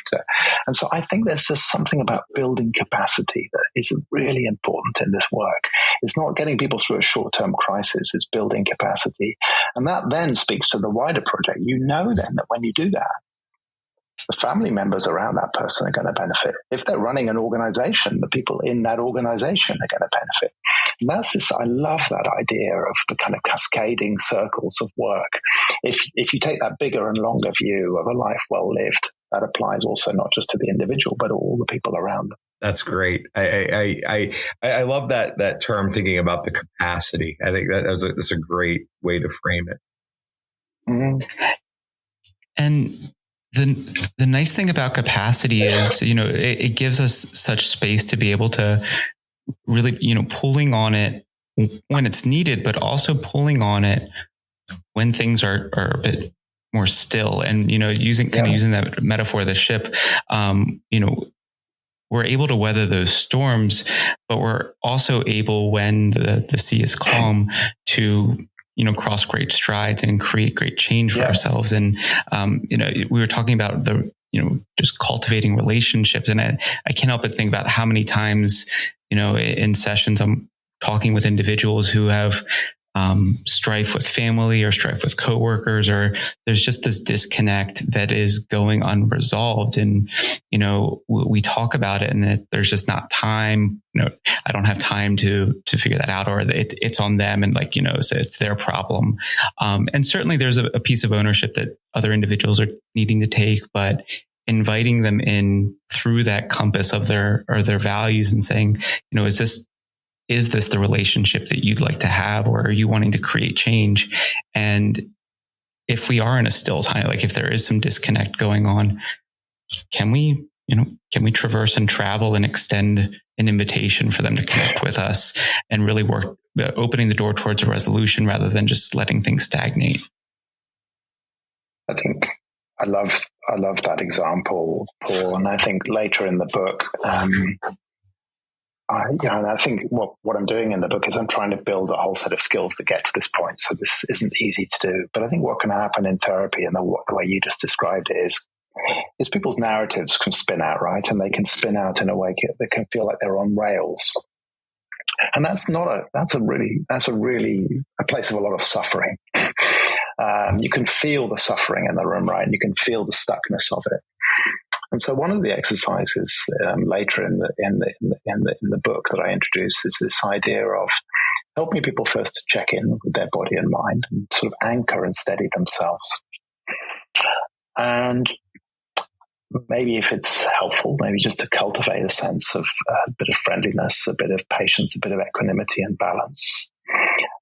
And so I think there's just something about building capacity that is really important in this work. It's not getting people through a short-term crisis, it's building capacity. And that then speaks to the wider project. You know then that when you do that, the family members around that person are going to benefit. If they're running an organization, the people in that organization are going to benefit. And that's this, I love that idea of the kind of cascading circles of work. If you take that bigger and longer view of a life well lived, that applies also not just to the individual, but all the people around them. That's great. I love that term, thinking about the capacity. I think that's a great way to frame it. Mm-hmm. And the nice thing about capacity is, it gives us such space to be able to really, pulling on it when it's needed, but also pulling on it when things are a bit more still. And, using that metaphor of the ship, we're able to weather those storms, but we're also able, when the sea is calm, to cross great strides and create great change for ourselves. And, we were talking about just cultivating relationships. And I can't help but think about how many times, in sessions, I'm talking with individuals who have strife with family or strife with coworkers, or there's just this disconnect that is going unresolved. And, we talk about it and there's just not time, I don't have time to figure that out, or it's on them. And so it's their problem. And certainly there's a piece of ownership that other individuals are needing to take, but inviting them in through that compass of their values and saying, is this the relationship that you'd like to have, or are you wanting to create change? And if we are in a still time, like if there is some disconnect going on, can we traverse and travel and extend an invitation for them to connect with us and really work, opening the door towards a resolution rather than just letting things stagnate? I think I love that example, Paul. And I think later in the book, and I think what I'm doing in the book is I'm trying to build a whole set of skills that get to this point. So this isn't easy to do. But I think what can happen in therapy, and the way you just described it, is people's narratives can spin out, right? And they can spin out in a way that can feel like they're on rails. And that's a really a place of a lot of suffering. You can feel the suffering in the room, right? And you can feel the stuckness of it. And so one of the exercises later in the book that I introduce is this idea of helping people first to check in with their body and mind and sort of anchor and steady themselves. And maybe if it's helpful, maybe just to cultivate a sense of a bit of friendliness, a bit of patience, a bit of equanimity and balance.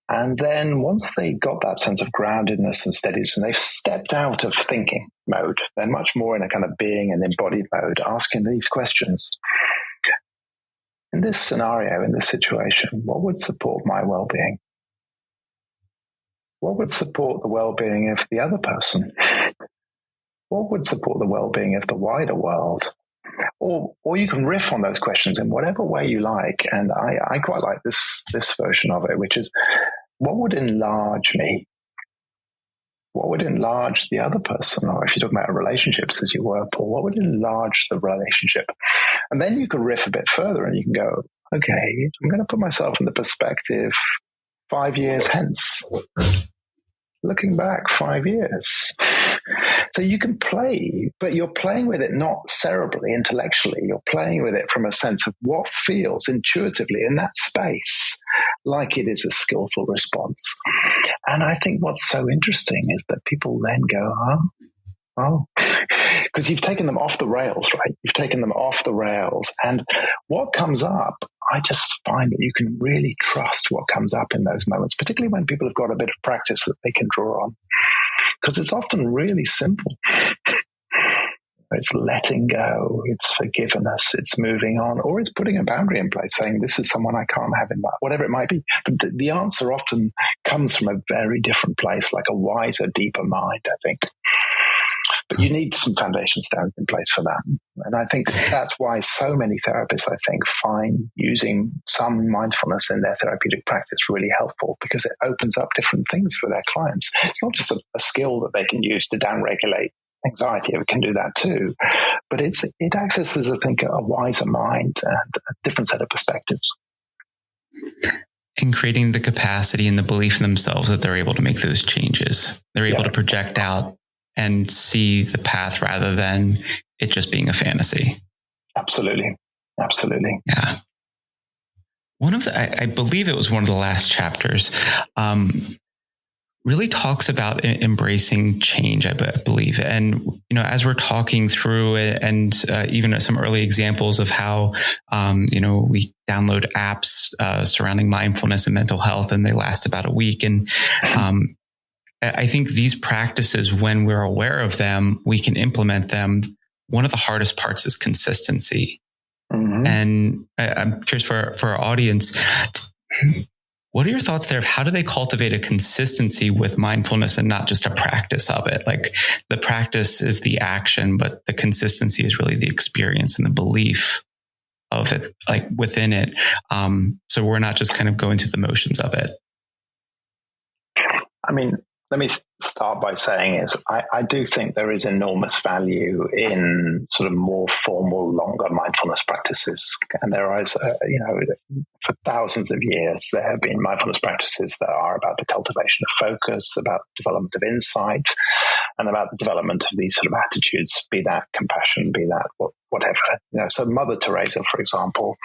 And then once they got that sense of groundedness and steadiness, and they've stepped out of thinking mode, they're much more in a kind of being and embodied mode, asking these questions. In this scenario, in this situation, what would support my well-being? What would support the well-being of the other person? What would support the well-being of the wider world? Or you can riff on those questions in whatever way you like. And I quite like this version of it, which is, what would enlarge me? what would enlarge the other person? Or if you're talking about relationships as you were, Paul, what would enlarge the relationship? And then you can riff a bit further and you can go, okay, I'm going to put myself in the perspective 5 years hence. Looking back 5 years. So you can play, but you're playing with it not cerebrally, intellectually. You're playing with it from a sense of what feels intuitively in that space like it is a skillful response. And I think what's so interesting is that people then go, oh, because you've taken them off the rails, right? You've taken them off the rails. And what comes up, I just find that you can really trust what comes up in those moments, particularly when people have got a bit of practice that they can draw on. Because it's often really simple. It's letting go, it's forgiveness, it's moving on, or it's putting a boundary in place, saying this is someone I can't have in my, whatever it might be. But the answer often comes from a very different place, like a wiser, deeper mind, I think. But you need some foundation stones in place for that. And I think that's why so many therapists, I think, find using some mindfulness in their therapeutic practice really helpful, because it opens up different things for their clients. It's not just a skill that they can use to downregulate anxiety. It can do that too. But it accesses, I think, a wiser mind and a different set of perspectives. And creating the capacity and the belief in themselves that they're able to make those changes. They're able to project out and see the path rather than it just being a fantasy. Absolutely. Absolutely. Yeah. One of the, I believe it was one of the last chapters, really talks about embracing change, I believe. And, as we're talking through it and even some early examples of how, we download apps surrounding mindfulness and mental health, and they last about a week. And I think these practices, when we're aware of them, we can implement them. One of the hardest parts is consistency. Mm-hmm. And I'm curious for our audience, what are your thoughts there of how do they cultivate a consistency with mindfulness and not just a practice of it? Like the practice is the action, but the consistency is really the experience and the belief of it, like within it. So we're not just kind of going through the motions of it. I mean, let me start by saying I do think there is enormous value in sort of more formal, longer mindfulness practices. And there is, for thousands of years, there have been mindfulness practices that are about the cultivation of focus, about development of insight, and about the development of these sort of attitudes, be that compassion, be that whatever. So Mother Teresa, for example,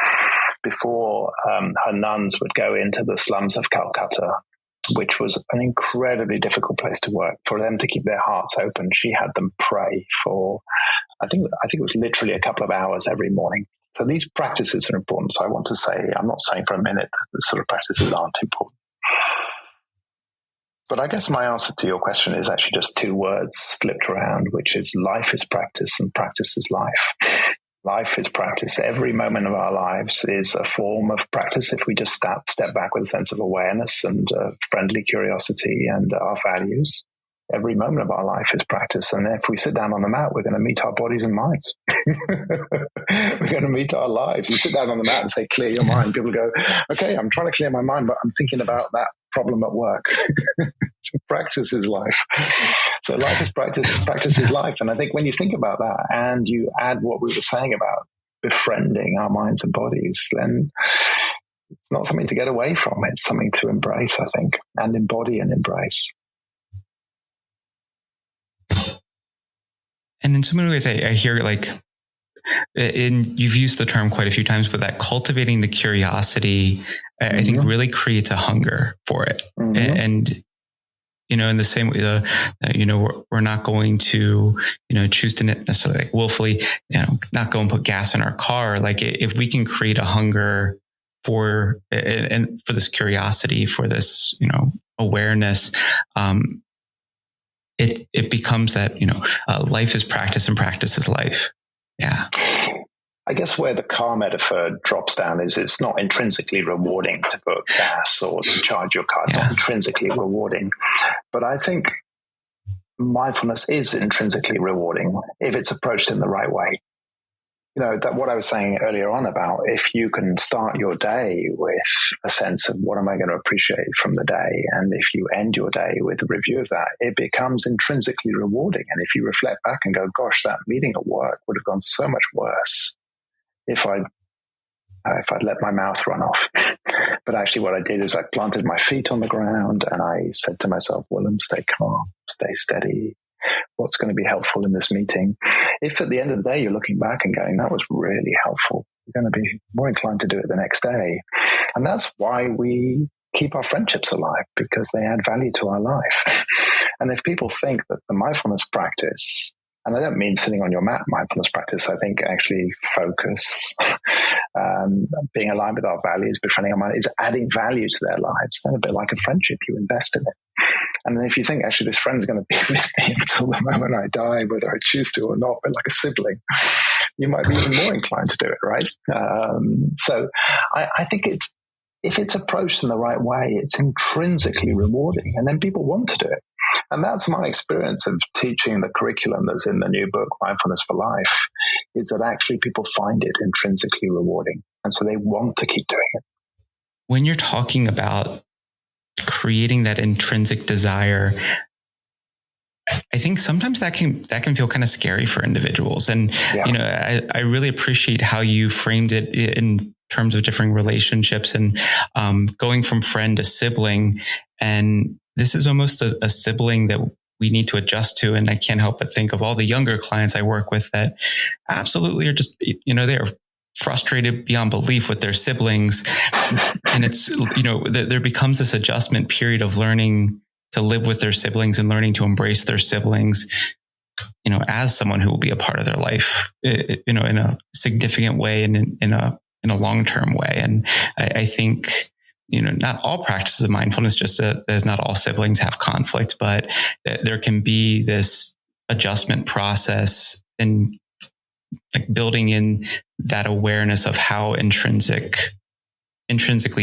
before her nuns would go into the slums of Calcutta, which was an incredibly difficult place to work, for them to keep their hearts open, she had them pray for, I think it was literally a couple of hours every morning. So these practices are important. So I want to say, I'm not saying for a minute that the sort of practices aren't important. But I guess my answer to your question is actually just two words flipped around, which is life is practice and practice is life. Life is practice. Every moment of our lives is a form of practice if we just step back with a sense of awareness and friendly curiosity and our values. Every moment of our life is practice. And if we sit down on the mat, we're going to meet our bodies and minds. We're going to meet our lives. You sit down on the mat and say, clear your mind. People go, okay, I'm trying to clear my mind, but I'm thinking about that problem at work. So practice is life. So life is practice. Practice is life. And I think when you think about that and you add what we were saying about befriending our minds and bodies, then it's not something to get away from. It's something to embrace, I think, and embody and embrace. And in so many ways, I hear you've used the term quite a few times, but that cultivating the curiosity, mm-hmm. I think really creates a hunger for it. Mm-hmm. And, in the same way, we're not going to, choose to necessarily willfully, not go and put gas in our car. Like if we can create a hunger for this curiosity, for this, awareness, it becomes that, life is practice and practice is life. Yeah. I guess where the car metaphor drops down is it's not intrinsically rewarding to put gas or to charge your car. It's not intrinsically rewarding. But I think mindfulness is intrinsically rewarding if it's approached in the right way. that what I was saying earlier on about if you can start your day with a sense of what am I going to appreciate from the day, and if you end your day with a review of that, it becomes intrinsically rewarding. And if you reflect back and go, gosh, that meeting at work would have gone so much worse if I'd let my mouth run off. But actually what I did is I planted my feet on the ground and I said to myself, Willem, stay calm, stay steady. What's going to be helpful in this meeting? If at the end of the day you're looking back and going, that was really helpful, you're going to be more inclined to do it the next day. And that's why we keep our friendships alive, because they add value to our life. And if people think that the mindfulness practice, and I don't mean sitting on your mat mindfulness practice, I think actually focus, being aligned with our values, befriending our mind, is adding value to their lives. Then a bit like a friendship, you invest in it. And then if you think actually this friend's going to be with me until the moment I die, whether I choose to or not, but like a sibling, you might be even more inclined to do it, right? So I think if it's approached in the right way, it's intrinsically rewarding, and then people want to do it. And that's my experience of teaching the curriculum that's in the new book, Mindfulness for Life, is that actually people find it intrinsically rewarding. And so they want to keep doing it. When you're talking about creating that intrinsic desire, I think sometimes that can feel kind of scary for individuals. And, I really appreciate how you framed it in terms of different relationships and going from friend to sibling. And this is almost a sibling that we need to adjust to. And I can't help but think of all the younger clients I work with that absolutely are just, they're frustrated beyond belief with their siblings. And it's, there becomes this adjustment period of learning to live with their siblings and learning to embrace their siblings, as someone who will be a part of their life, in a significant way and in a long-term way. And I think, not all practices of mindfulness, just as not all siblings have conflict, but there can be this adjustment process and like building in that awareness of how intrinsically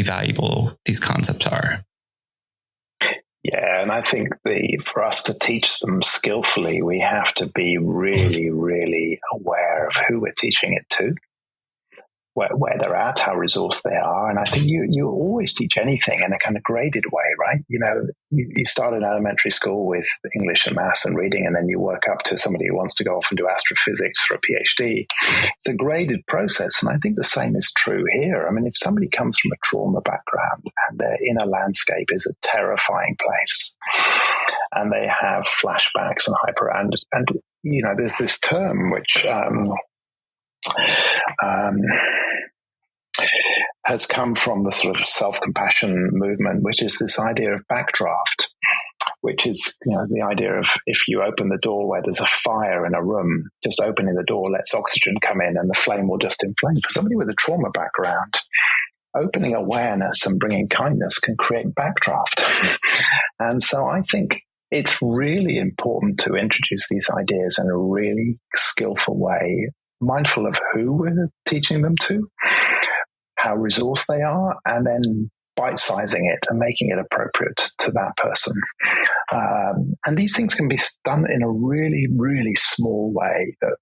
valuable these concepts are. Yeah, and I think for us to teach them skillfully, we have to be really, really aware of who we're teaching it to, where they're at, how resourced they are. And I think you always teach anything in a kind of graded way, right? You start in elementary school with English and maths and reading, and then you work up to somebody who wants to go off and do astrophysics for a PhD. It's a graded process. And I think the same is true here. I mean, if somebody comes from a trauma background and their inner landscape is a terrifying place, and they have flashbacks and there's this term which has come from the sort of self-compassion movement, which is this idea of backdraft, which is, the idea of if you open the door where there's a fire in a room, just opening the door lets oxygen come in and the flame will just inflame. For somebody with a trauma background, opening awareness and bringing kindness can create backdraft. And so I think it's really important to introduce these ideas in a really skillful way, mindful of who we're teaching them to, how resourced they are, and then bite-sizing it and making it appropriate to that person. And these things can be done in a really, really small way that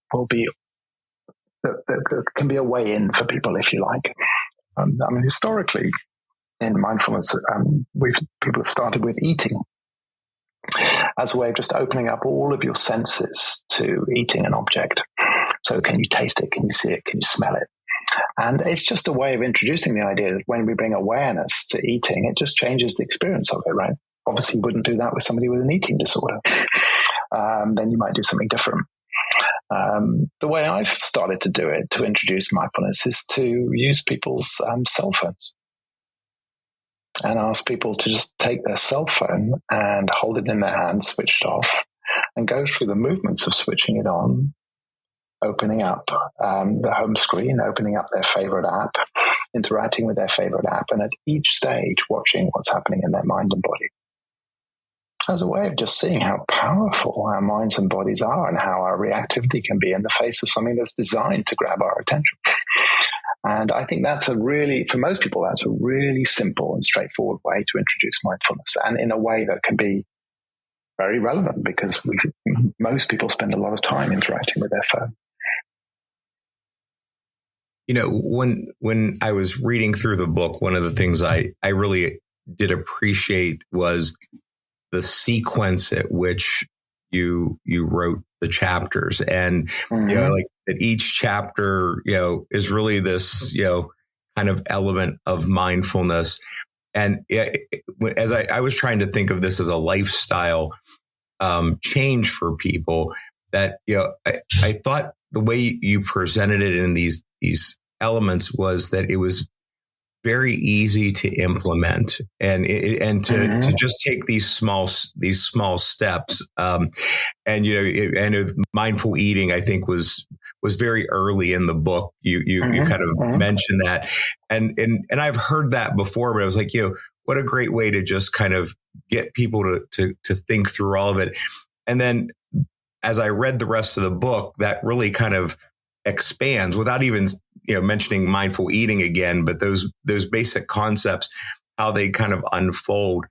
can be a way in for people, if you like. Historically, in mindfulness, people have started with eating as a way of just opening up all of your senses to eating an object. So can you taste it? Can you see it? Can you smell it? And it's just a way of introducing the idea that when we bring awareness to eating, it just changes the experience of it, right? Obviously, you wouldn't do that with somebody with an eating disorder. Then you might do something different. The way I've started to do it, to introduce mindfulness, is to use people's cell phones and ask people to just take their cell phone and hold it in their hand, switched off, and go through the movements of switching it on, opening up the home screen, opening up their favorite app, interacting with their favorite app, and at each stage watching what's happening in their mind and body. As a way of just seeing how powerful our minds and bodies are and how our reactivity can be in the face of something that's designed to grab our attention. And I think for most people, that's a really simple and straightforward way to introduce mindfulness, and in a way that can be very relevant because most people spend a lot of time interacting with their phone. When I was reading through the book, one of the things I really did appreciate was the sequence at which you wrote the chapters, and like that each chapter is really this kind of element of mindfulness. And as I was trying to think of this as a lifestyle change for people, that I thought the way you presented it in these elements was that it was very easy to implement and to just take these small steps. And I know mindful eating, I think was very early in the book. You kind of mentioned that, and I've heard that before, but I was like, what a great way to just kind of get people to think through all of it. And then as I read the rest of the book, that really kind of expands without even mentioning mindful eating again, but those basic concepts, how they kind of unfold.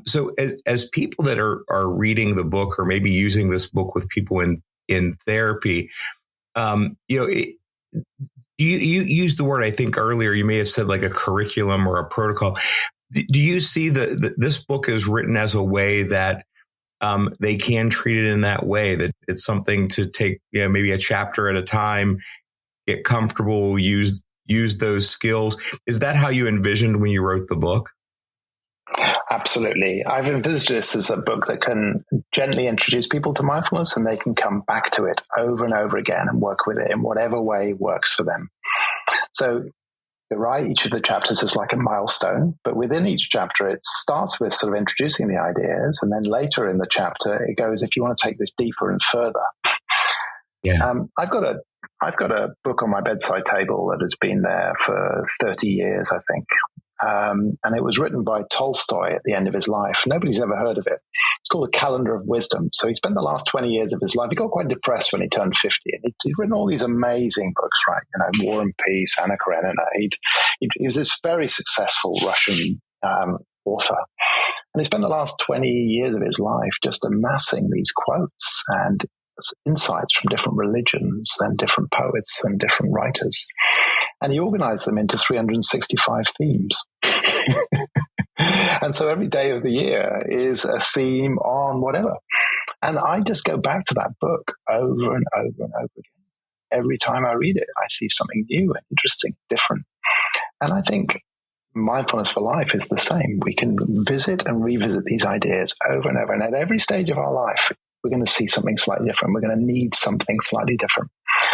So as people that are reading the book or maybe using this book with people in therapy, you used the word, I think earlier, you may have said like a curriculum or a protocol. Do you see that this book is written as a way that they can treat it in that way, that it's something to take, maybe a chapter at a time, get comfortable, use those skills? Is that how you envisioned when you wrote the book? Absolutely. I've envisaged this as a book that can gently introduce people to mindfulness, and they can come back to it over and over again and work with it in whatever way works for them. So you're right, each of the chapters is like a milestone, but within each chapter, it starts with sort of introducing the ideas, and then later in the chapter, it goes, if you want to take this deeper and further. Yeah. I've got a book on my bedside table that has been there for 30 years, I think. And it was written by Tolstoy at the end of his life. Nobody's ever heard of it. It's called A Calendar of Wisdom. So he spent the last 20 years of his life. He got quite depressed when he turned 50. And he'd written all these amazing books, right? War and Peace, Anna Karenina. He was this very successful Russian author. And he spent the last 20 years of his life just amassing these quotes and insights from different religions and different poets and different writers. And he organized them into 365 themes. And so every day of the year is a theme on whatever. And I just go back to that book over and over and over again. Every time I read it, I see something new and interesting, different. And I think mindfulness for life is the same. We can visit and revisit these ideas over and over. And at every stage of our life, we're going to see something slightly different. We're going to need something slightly different.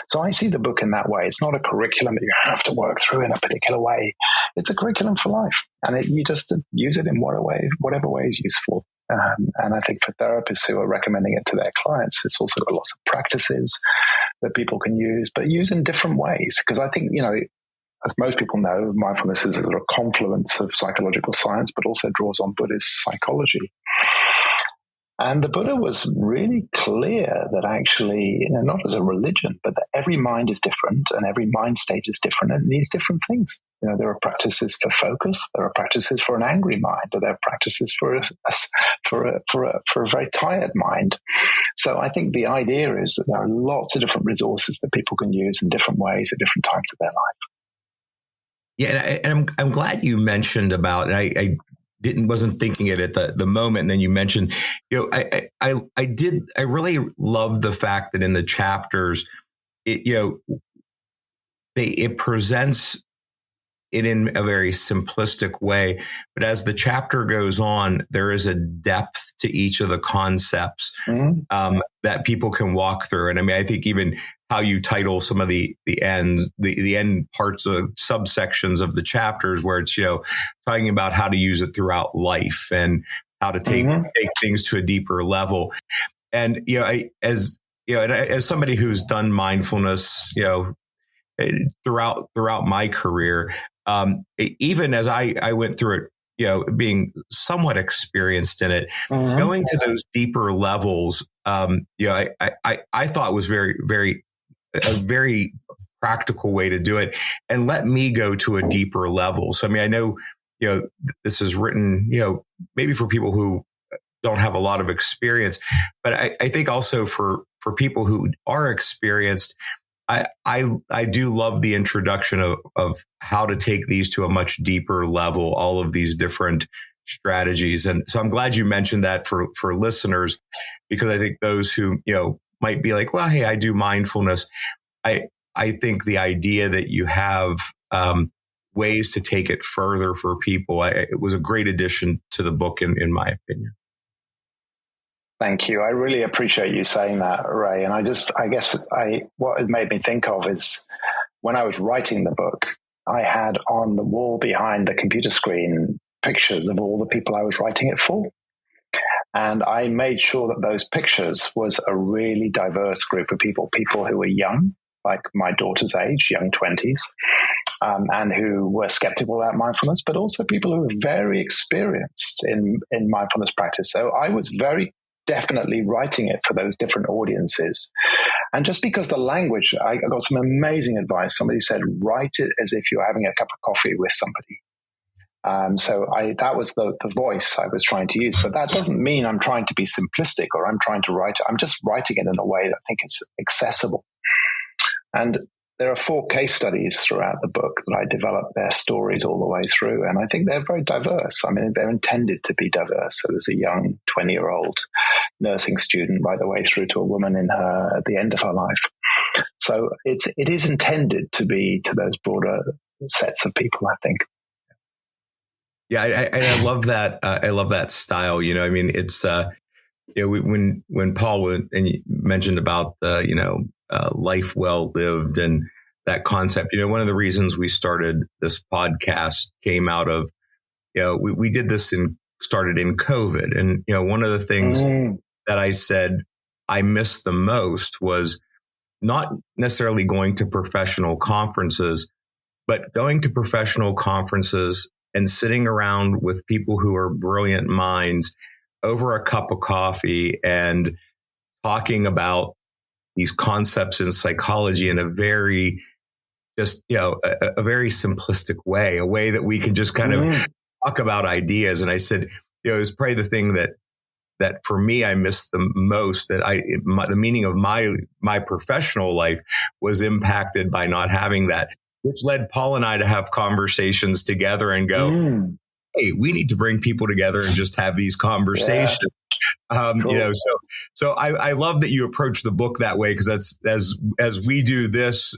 So I see the book in that way. It's not a curriculum that you have to work through in a particular way. It's a curriculum for life. And you just use it in whatever way is useful. And I think for therapists who are recommending it to their clients, it's also got lots of practices that people can use, but use in different ways. Because I think, as most people know, mindfulness is a sort of confluence of psychological science, but also draws on Buddhist psychology. And the Buddha was really clear that actually, not as a religion, but that every mind is different and every mind state is different and it needs different things. There are practices for focus. There are practices for an angry mind. Or there are practices for a very tired mind. So I think the idea is that there are lots of different resources that people can use in different ways at different times of their life. Yeah, and I'm glad you mentioned about, and I wasn't thinking it at the moment. And then you mentioned, I really love the fact that in the chapters, it presents it in a very simplistic way. But as the chapter goes on, there is a depth to each of the concepts that people can walk through. And I mean, I think even how you title some of the end parts of subsections of the chapters, where it's, talking about how to use it throughout life and how to take things to a deeper level. And, as somebody who's done mindfulness, throughout my career, even as I went through it, being somewhat experienced in it, going to those deeper levels, I thought was a very practical way to do it, and let me go to a deeper level. So, I mean, I know, this is written, maybe for people who don't have a lot of experience, but I think also for people who are experienced, I do love the introduction of how to take these to a much deeper level, all of these different strategies. And so I'm glad you mentioned that for listeners, because I think those who, might be like, well, hey, I do mindfulness. I think the idea that you have ways to take it further for people, it was a great addition to the book, in my opinion. Thank you. I really appreciate you saying that, Ray. And what it made me think of is when I was writing the book, I had on the wall behind the computer screen pictures of all the people I was writing it for. And I made sure that those pictures was a really diverse group of people who were young, like my daughter's age, young 20s, and who were skeptical about mindfulness, but also people who were very experienced in mindfulness practice. So I was very definitely writing it for those different audiences. And just because the language, I got some amazing advice. Somebody said, write it as if you're having a cup of coffee with somebody. So that was the voice I was trying to use. But that doesn't mean I'm trying to be simplistic or I'm trying to write it. I'm just writing it in a way that I think is accessible. And there are 4 case studies throughout the book that I developed their stories all the way through. And I think they're very diverse. I mean, they're intended to be diverse. So there's a young 20-year-old nursing student right the way through to a woman at the end of her life. So it is intended to be to those broader sets of people, I think. Yeah, I love that. I love that style. I mean, it's when Paul and you mentioned about the life well lived and that concept. One of the reasons we started this podcast came out of we did this started in COVID, and one of the things that I said I missed the most was not necessarily going to professional conferences, but going to professional conferences and sitting around with people who are brilliant minds over a cup of coffee and talking about these concepts in psychology in a very a very simplistic way, a way that we can just kind of talk about ideas. And I said, it was probably the thing that for me, I missed the most, that the meaning of my professional life was impacted by not having that, which led Paul and I to have conversations together and go, hey, we need to bring people together and just have these conversations. Cool. So I love that you approach the book that way, because that's as we do this,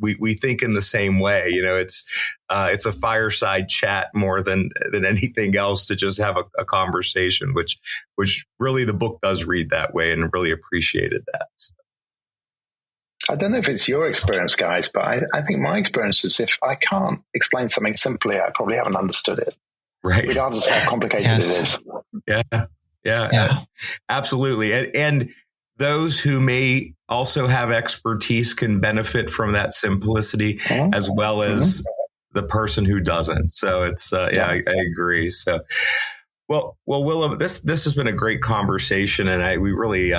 we think in the same way. It's a fireside chat more than anything else, to just have a conversation, which really the book does read that way, and really appreciated that. So. I don't know if it's your experience, guys, but I think my experience is, if I can't explain something simply, I probably haven't understood it, right? Regardless of how complicated it is. Yeah, absolutely. And those who may also have expertise can benefit from that simplicity, as well as the person who doesn't. So it's, I agree. So, well, Willem, this has been a great conversation, and we really,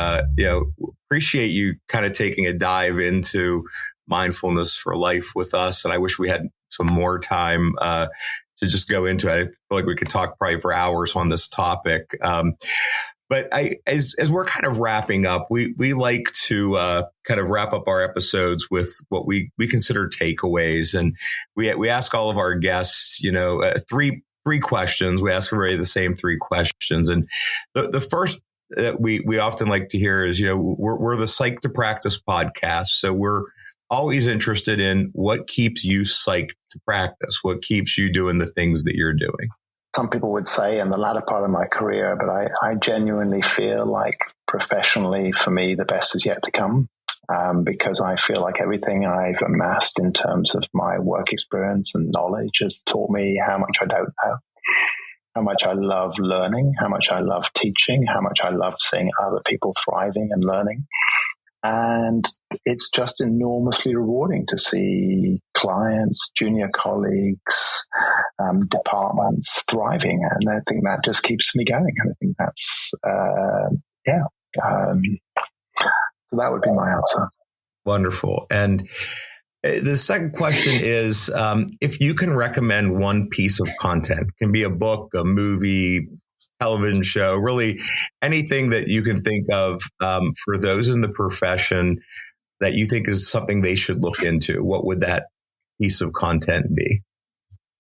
appreciate you kind of taking a dive into mindfulness for life with us. And I wish we had some more time to just go into it. I feel like we could talk probably for hours on this topic. But as we're kind of wrapping up, we like to kind of wrap up our episodes with what we consider takeaways. And we ask all of our guests, three questions. We ask everybody the same 3 questions. And the first that we often like to hear is, we're the Psyched to Practice podcast. So we're always interested in what keeps you psyched to practice, what keeps you doing the things that you're doing. Some people would say in the latter part of my career, but I genuinely feel like professionally, for me, the best is yet to come, because I feel like everything I've amassed in terms of my work experience and knowledge has taught me how much I don't know, how much I love learning, how much I love teaching, how much I love seeing other people thriving and learning. And it's just enormously rewarding to see clients, junior colleagues, departments thriving. And I think that just keeps me going. And I think that's, so that would be my answer. Wonderful. And the second question is, if you can recommend one piece of content, it can be a book, a movie, television show, really anything that you can think of for those in the profession that you think is something they should look into, what would that piece of content be?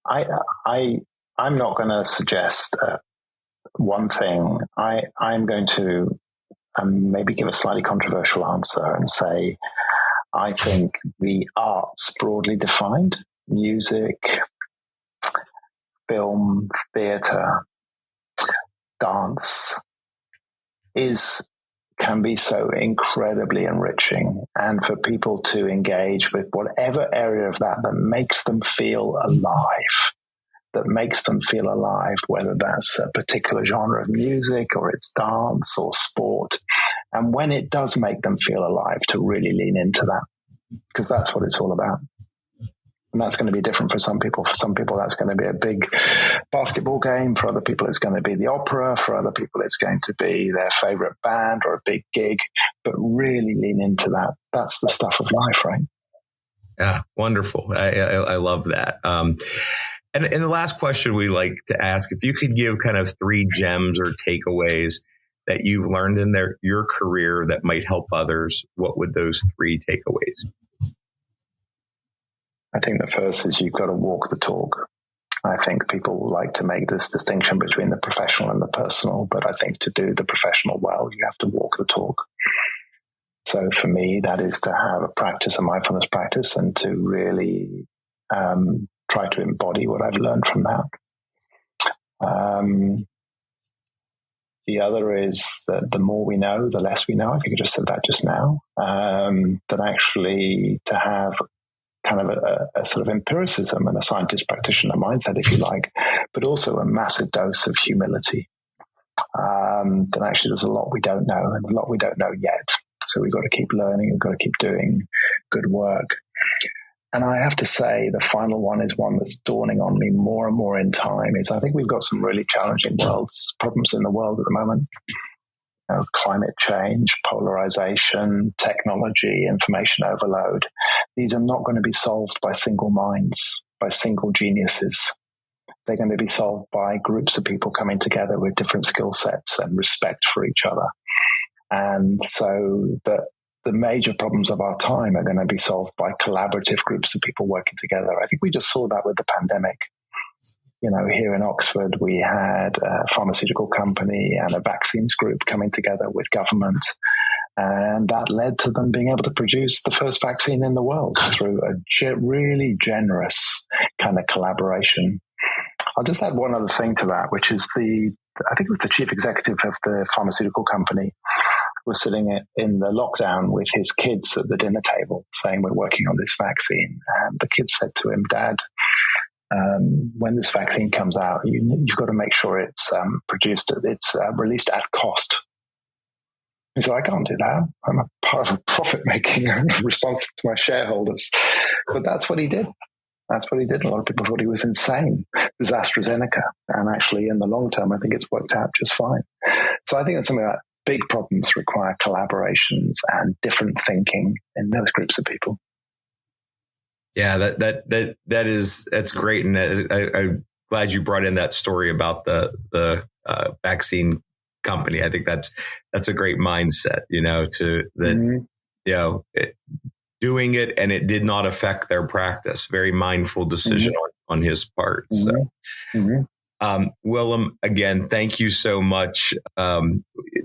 I'm not going to suggest one thing. I'm going to maybe give a slightly controversial answer and say, I think the arts broadly defined, music, film, theatre, dance, can be so incredibly enriching, and for people to engage with whatever area of that makes them feel alive, whether that's a particular genre of music or it's dance or sport. And when it does make them feel alive, to really lean into that, because that's what it's all about. And that's going to be different for some people. For some people, that's going to be a big basketball game. For other people, it's going to be the opera. For other people, it's going to be their favorite band or a big gig. But really lean into that. That's the stuff of life, right? Yeah, wonderful. I love that. And the last question we like to ask, if you could give kind of 3 gems or takeaways that you've learned in your career that might help others, what would those 3 takeaways be? I think the first is you've got to walk the talk. I think people like to make this distinction between the professional and the personal, but I think to do the professional well, you have to walk the talk. So for me, that is to have a mindfulness practice, and to really try to embody what I've learned from that. The other is that the more we know, the less we know. I think I just said that just now. That actually to have kind of a sort of empiricism and a scientist practitioner mindset, if you like, but also a massive dose of humility. That actually there's a lot we don't know, and a lot we don't know yet. So we've got to keep learning, we've got to keep doing good work. And I have to say, the final one is one that's dawning on me more and more in time, is I think we've got some really challenging problems in the world at the moment. Climate change, polarization, technology, information overload. These are not going to be solved by single minds, by single geniuses. They're going to be solved by groups of people coming together with different skill sets and respect for each other. And so the major problems of our time are going to be solved by collaborative groups of people working together. I think we just saw that with the pandemic. Here in Oxford, we had a pharmaceutical company and a vaccines group coming together with government. And that led to them being able to produce the first vaccine in the world through a really generous kind of collaboration. I'll just add one other thing to that, which is I think it was the chief executive of the pharmaceutical company was sitting in the lockdown with his kids at the dinner table saying, we're working on this vaccine. And the kids said to him, Dad, when this vaccine comes out, you've got to make sure it's released at cost. He said, I can't do that. I'm a part of a profit-making response to my shareholders. But that's what he did. A lot of people thought he was insane. There's AstraZeneca. And actually, in the long term, I think it's worked out just fine. So I think that's something that big problems require collaborations and different thinking in those groups of people. Yeah, that's great, and I'm glad you brought in that story about the vaccine company. I think that's a great mindset, doing it, and it did not affect their practice. Very mindful decision on his part. So, Willem, again, thank you so much.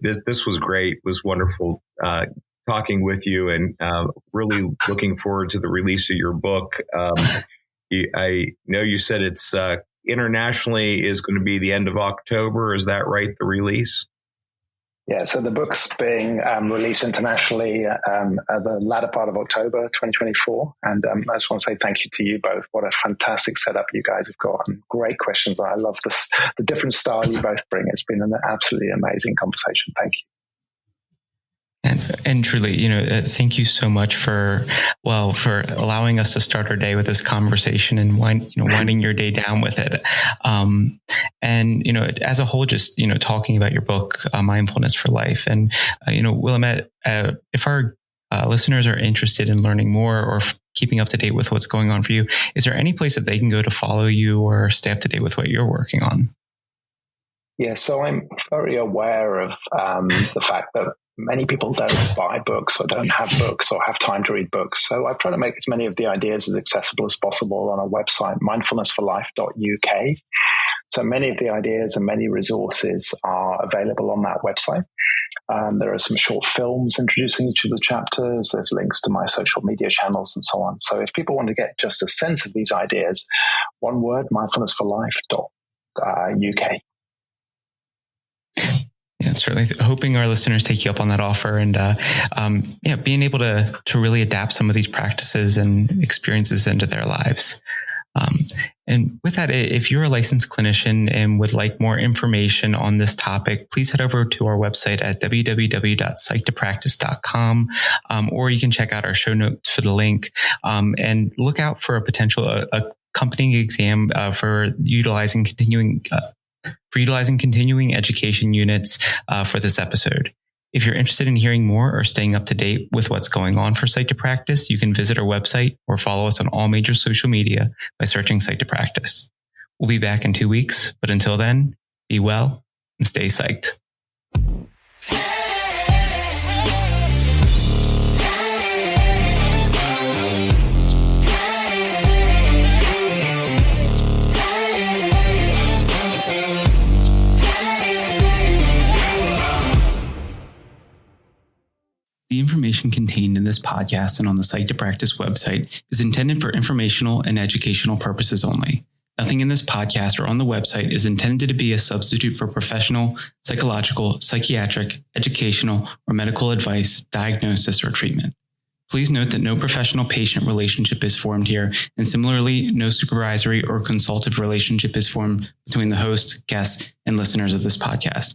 This was great. It was wonderful talking with you, and really looking forward to the release of your book. I know you said it's internationally is going to be the end of October. Is that right, the release? Yeah, so the book's being released internationally at the latter part of October 2024. And I just want to say thank you to you both. What a fantastic setup you guys have got, and great questions. I love the different style you both bring. It's been an absolutely amazing conversation. Thank you. And truly, thank you so much for allowing us to start our day with this conversation and winding your day down with it. And as a whole, just talking about your book, Mindfulness for Life. And Willem, if our listeners are interested in learning more or keeping up to date with what's going on for you, is there any place that they can go to follow you or stay up to date with what you're working on? Yeah, so I'm very aware of the fact that many people don't buy books or don't have books or have time to read books. So I've tried to make as many of the ideas as accessible as possible on a website, mindfulnessforlife.uk. So many of the ideas and many resources are available on that website. There are some short films introducing each of the chapters. There's links to my social media channels and so on. So if people want to get just a sense of these ideas, one word, mindfulnessforlife.uk. Yeah, certainly hoping our listeners take you up on that offer and being able to really adapt some of these practices and experiences into their lives. And with that, if you're a licensed clinician and would like more information on this topic, please head over to our website at www.psychedpractice.com, or you can check out our show notes for the link, and look out for a potential accompanying exam for utilizing continuing education units for this episode. If you're interested in hearing more or staying up to date with what's going on for Psyched to Practice, you can visit our website or follow us on all major social media by searching Psyched to Practice. We'll be back in 2 weeks, but until then, be well and stay psyched. The information contained in this podcast and on the Psyched to Practice website is intended for informational and educational purposes only. Nothing in this podcast or on the website is intended to be a substitute for professional, psychological, psychiatric, educational, or medical advice, diagnosis, or treatment. Please note that no professional-patient relationship is formed here, and similarly, no supervisory or consultative relationship is formed between the host, guests, and listeners of this podcast.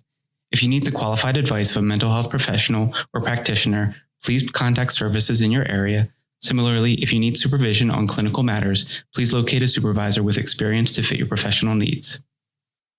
If you need the qualified advice of a mental health professional or practitioner, please contact services in your area. Similarly, if you need supervision on clinical matters, please locate a supervisor with experience to fit your professional needs.